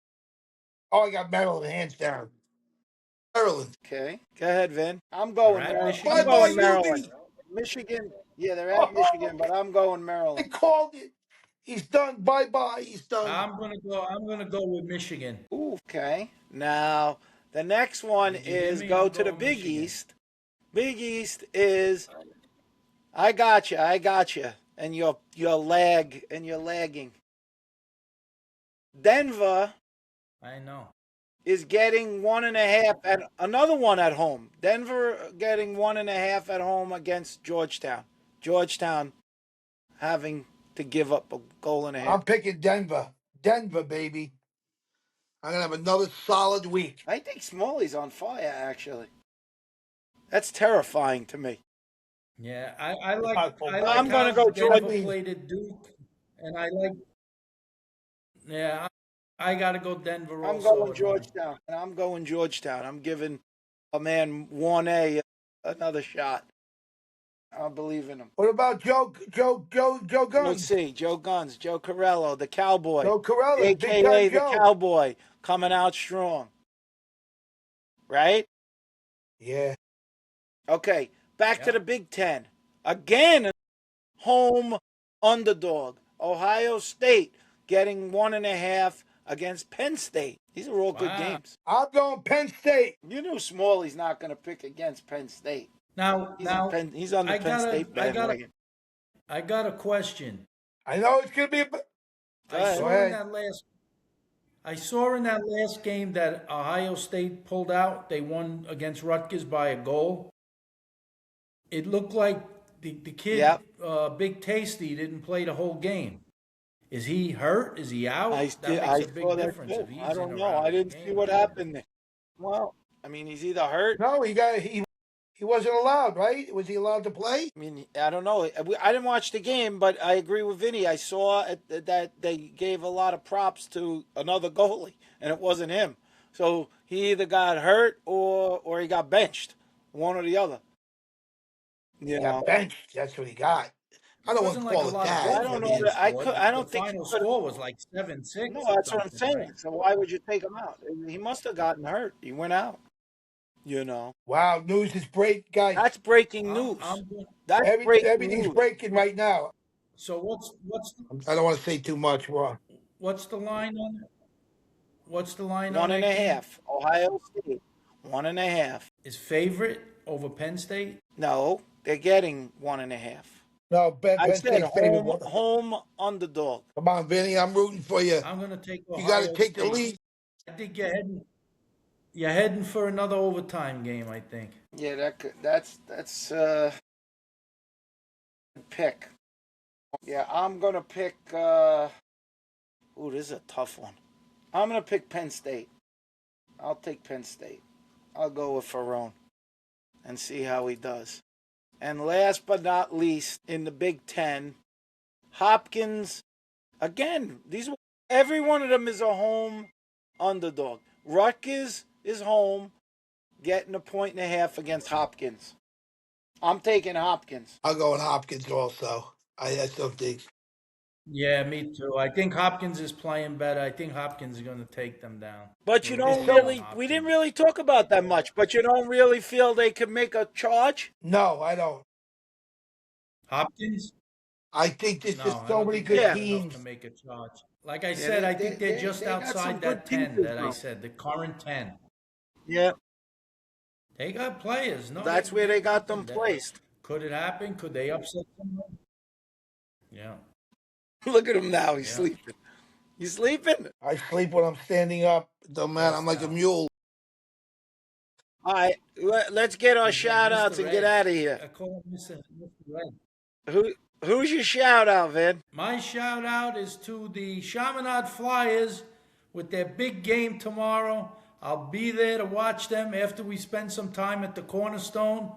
Oh, I got Maryland hands down. Maryland. Okay, go ahead, Vin. I'm They're going at Maryland. I'm Bye Michigan. bye, going Maryland. Hubie. Michigan, yeah, they're at Oh, Michigan, but I'm going I Maryland. called it. He's done. Bye bye. He's done. I'm gonna go with Michigan. Ooh, okay. Now the next one Did you hear is me? go I'm to the going Big Michigan. East. Big East is I got you, and you're lagging. Denver I know. is getting 1.5 and another one at home. Denver getting 1.5 at home against Georgetown. Georgetown having to give up a goal and a half. I'm picking Denver. Denver, baby. I'm gonna have another solid week. I think Smalley's on fire, actually. That's terrifying to me. Yeah, I like I But like I'm going to how go Denver Georgia. played at Duke, and I like. Yeah, I gotta go Denver I'm also going at home. Georgetown. And I'm going Georgetown. I'm giving a man 1A another shot. I believe in him. what about Joe Let's Guns? see. Joe Guns, Joe Corello, the Cowboy, Joe Corella, big time a.k.a. the Joe. Cowboy, coming out strong. Right? Yeah. Okay, back to Yeah. the Big Ten. Again, home underdog. Ohio State getting 1.5 against Penn State. These are all good Wow. games. I'm going Penn State. You knew Smalley's not going to pick against Penn State. Now, now, He's on the I Penn gotta, State I gotta, bandwagon. I got a question. I know it's gonna be. Go I ahead. saw in ahead. that last, I saw in that last game that Ohio State pulled out. They won against Rutgers by a goal. It looked like the kid, Yep. Big Tasty, didn't play the whole game. Is he hurt? Is he out? That makes I a saw big that difference too. if I he's in don't or know. out I of the didn't see game. what happened there. Well, I mean, he's either hurt. No, he wasn't allowed, right? Was he allowed to play? I mean, I don't know. I didn't watch the game, but I agree with Vinny. I saw that they gave a lot of props to another goalie, and it wasn't him. So he either got hurt or he got benched, one or the other. You He got know, benched. That's what he got. I It don't want wasn't to like a call it lot of I that. goals I don't were know. mean, being scored. I The don't think he final could. score was like No, 7-6 or that's what I'm something, saying. right? So why would you take him out? He must have gotten hurt. He went out. You know, wow, news is break, guys. that's breaking I'm, news. I'm. That's breaking Everything's news. breaking right now. So I don't want to say too much. Well, what's the line on what's the line on One and that a game? half. Ohio State. 1.5. Is favorite over Penn State? No, they're getting 1.5. no, I Penn said State's favored. home underdog. Come on, Vinny, I'm rooting for you. I'm gonna take You got to Ohio take the State. lead. I think you're heading for another overtime game, I think. Yeah, that's pick. Yeah, I'm gonna pick. Ooh, this is a tough one. I'm gonna pick Penn State. I'll take Penn State. I'll go with Ferrone and see how he does. And last but not least, in the Big Ten, Hopkins. Again, every one of them is a home underdog. Rutgers is home, getting 1.5 points against Hopkins. I'm taking Hopkins. I'll go with Hopkins also. I still think. Yeah, me too. I think Hopkins is playing better. I think Hopkins is going to take them down. But you We're It's don't both on so really, we didn't Hopkins. really talk about that much, but you don't really feel they could make a charge? no, I don't. Hopkins? I think there's No, just I so don't many think they're good Yeah. good enough to teams. make a charge. Like I Yeah, said, I think they're just they got some outside good that 10 pieces, that I though. said, the current 10. Yeah, They got players. No, that's where they they got got them them. placed. Could it happen? Could they upset someone? Yeah, Look at him now. He's yeah. sleeping. He's sleeping? I sleep when I'm standing up. Don't matter. I'm Passed like a out. mule. All right, let's get our He's like shout outs Mr. and get Ed. out of here. I call him Mr. Ed. Who Who's your shout out, Vin? My shout out is to the Chaminade Flyers with their big game tomorrow. I'll be there to watch them after we spend some time at the Cornerstone,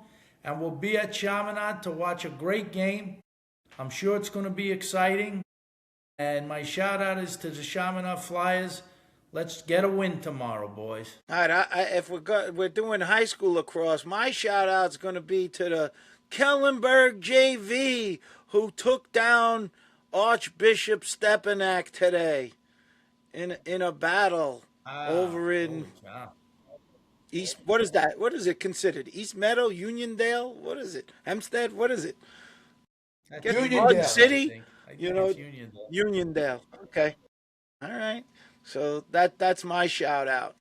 and we'll be at Chaminade to watch a great game. I'm sure it's going to be exciting. And my shout out is to the Chaminade Flyers. Let's get a win tomorrow, boys. All right, if we're doing high school lacrosse, my shout out's going to be to the Kellenberg JV who took down Archbishop Stepanak today in a battle Ah, over in holy cow. East. What is that? What is it considered? East Meadow, Uniondale? What is it? Hempstead? What is it? That's Get Mud Uniondale. Uniondale, I City? think. I You think know, it's Uniondale. Uniondale. Okay. All right. So that's my shout out.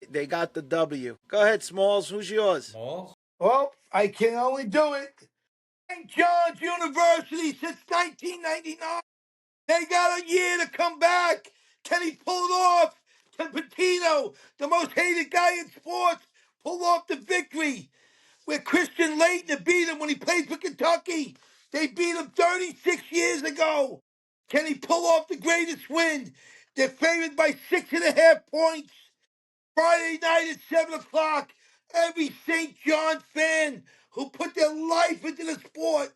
They got the W. Go ahead, Smalls. Who's yours? Malls? Well, I can only do it. St. John's University since 1999. They got a year to come back. Can he pull it off? Can Patino, the most hated guy in sports, pull off the victory? Where Christian Laettner beat him when he played for Kentucky. They beat him 36 years ago. Can he pull off the greatest win? They're favored by 6.5 points. Friday night at 7 o'clock. Every St. John fan who put their life into the sport,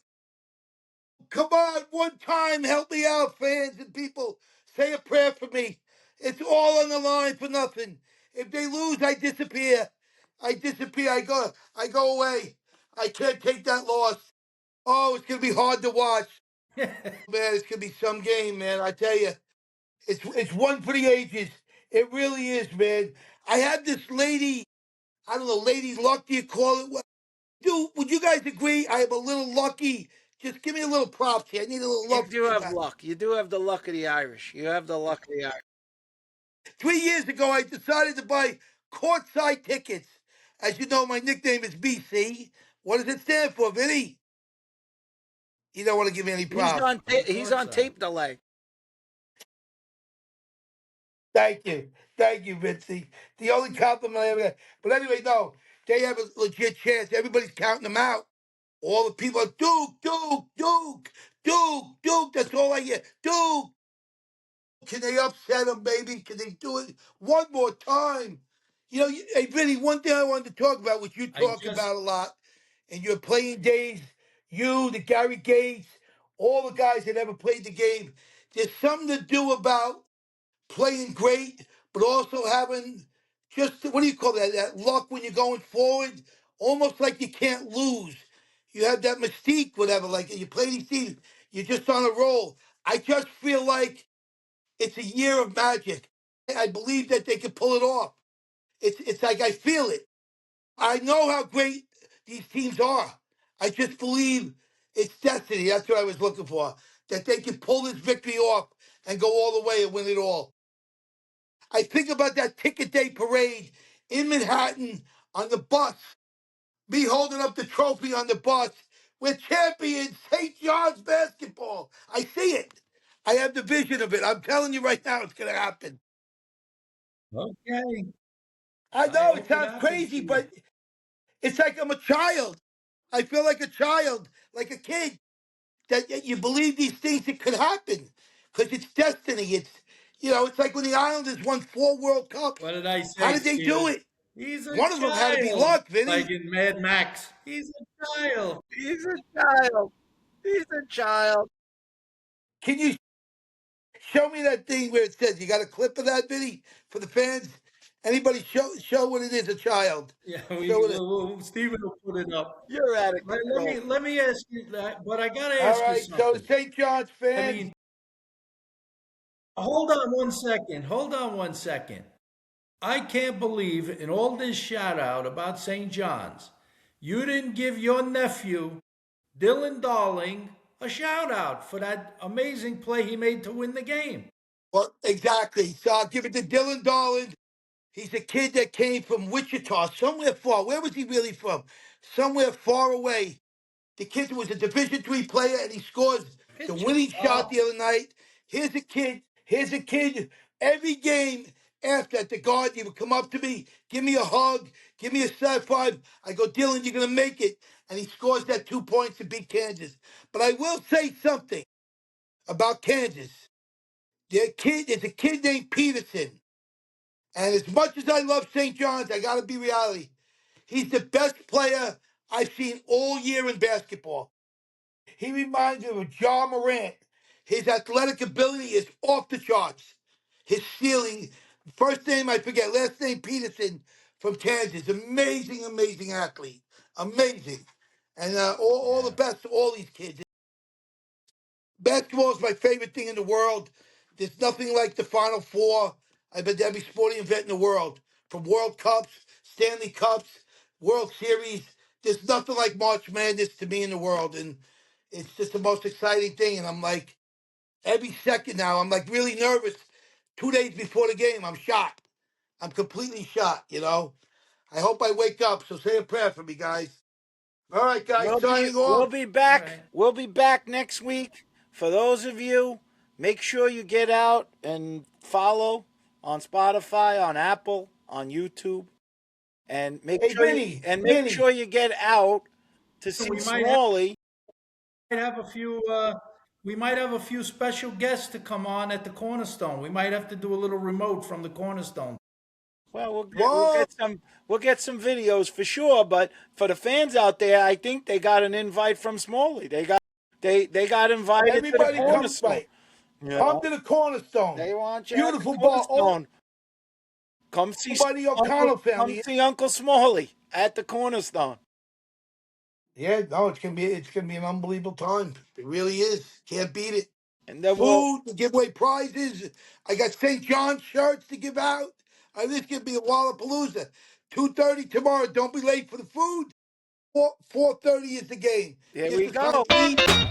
come on, one time, help me out, fans and people. Say a prayer for me. It's all on the line for nothing. If they lose, I disappear. I disappear. I go away. I can't take that loss. Oh, it's gonna be hard to watch. Man, it's gonna be some game, man. I tell you. It's one for the ages. It really is, man. I had this lady, I don't know, lady luck, do you call it? Dude, would you guys agree? I am a little lucky. Just give me a little props here. I need a little You love do from you have guys. luck. You do have the luck of the Irish. You have the luck of the Irish. 3 years ago, I decided to buy courtside tickets. As you know, my nickname is BC. What does it stand for, Vinny? You don't want to give me any He's props. on. What's He's on courtside? tape delay. Thank you. Thank you, Vincy. The only compliment I ever got. But anyway, no, they have a legit chance. Everybody's counting them out. All the people are Duke, Duke, Duke, Duke, Duke. That's all I hear. Duke. Can they upset them, baby? Can they do it one more time? You know, hey, Vinny, one thing I wanted to talk about, which you I talk just about a lot in your playing days, you, the Gary Gates, all the guys that ever played the game, there's something to do about playing great, but also having just, what do you call that? That luck when you're going forward, almost like you can't lose. You have that mystique, whatever, like you play these teams, you're just on a roll. I just feel like it's a year of magic. I believe that they can pull it off. It's like I feel it. I know how great these teams are. I just believe it's destiny. That's what I was looking for. That they can pull this victory off and go all the way and win it all. I think about that ticket day parade in Manhattan on the bus, me holding up the trophy on the bus. We're champions, St. John's basketball. I see it. I have the vision of it. I'm telling you right now, it's going to happen. okay. I I know it hope it sounds happens crazy, for you. but it's like I'm a child. I feel like a child, like a kid, that you believe these things that could happen because it's destiny. It's like when the Islanders won 4 World Cups. What did I How say, did they do Steven? it? He's a One of them had to be child, luck, like Vinny. in Mad Max. He's a child. He's a child. He's a child. Can you show me that thing where it says you got a clip of that, Vinny, for the fans? Anybody show what it is, a child. Yeah, Show it. Stephen will put it up. You're out of Let control. me ask you that, but I gotta All ask you right. So something. St. John's I fans, mean, hold on one second. Hold on one second. I can't believe in all this shout out about St. John's, you didn't give your nephew, Dylan Darling, a shout out for that amazing play he made to win the game. well, exactly. So I'll give it to Dylan Darling. He's a kid that came from Wichita, somewhere far. Where was he really from? Somewhere far away. The kid was a Division III player, and he scores the Pitcher. winning shot Oh, the other night. Here's a kid. Here's a kid. Every game after at the Garden, he would come up to me, give me a hug, give me a high five. I go, Dylan, you're gonna make it, and he scores that 2 points to beat Kansas. But I will say something about Kansas. There's a kid named Peterson, and as much as I love St. John's, I gotta be reality. He's the best player I've seen all year in basketball. He reminds me of John Morant. His athletic ability is off the charts. His ceiling, first name I forget, last name Peterson from Kansas. Amazing, amazing athlete. Amazing. And all the yeah. best to all these kids. Basketball is my favorite thing in the world. There's nothing like the Final Four. I've been to every sporting event in the world, from World Cups, Stanley Cups, World Series. There's nothing like March Madness to me in the world, and it's just the most exciting thing. And I'm like, every second now, I'm like really nervous. 2 days before the game, I'm shot. I'm completely shot. I hope I wake up. So say a prayer for me, guys. All right, guys, signing We'll off. be All back. right. We'll be back next week. For those of you, make sure you get out and follow on Spotify, on Apple, on YouTube, and Hey, make Vinny. sure you get out to see We Smalley. might have a few. We might have a few special guests to come on at the Cornerstone. We might have to do a little remote from the Cornerstone. Well, Whoa. we'll get some videos for sure. But for the fans out there, I think they got an invite from Smalley. They got invited to the Everybody come Cornerstone. right. You Come know, to the Cornerstone. they want you at the Beautiful bar. Oh, Cornerstone. Come see everybody O'Connell family. Uncle Smalley at the Cornerstone. Yeah, no, it's gonna be an unbelievable time. It really is. Can't beat it. And then Food, to give away prizes. I got St. John's shirts to give out. This could be a Wallapalooza. 2:30 tomorrow. Don't be late for the food. 4:30 is the game. there Gives we us time go. to eat.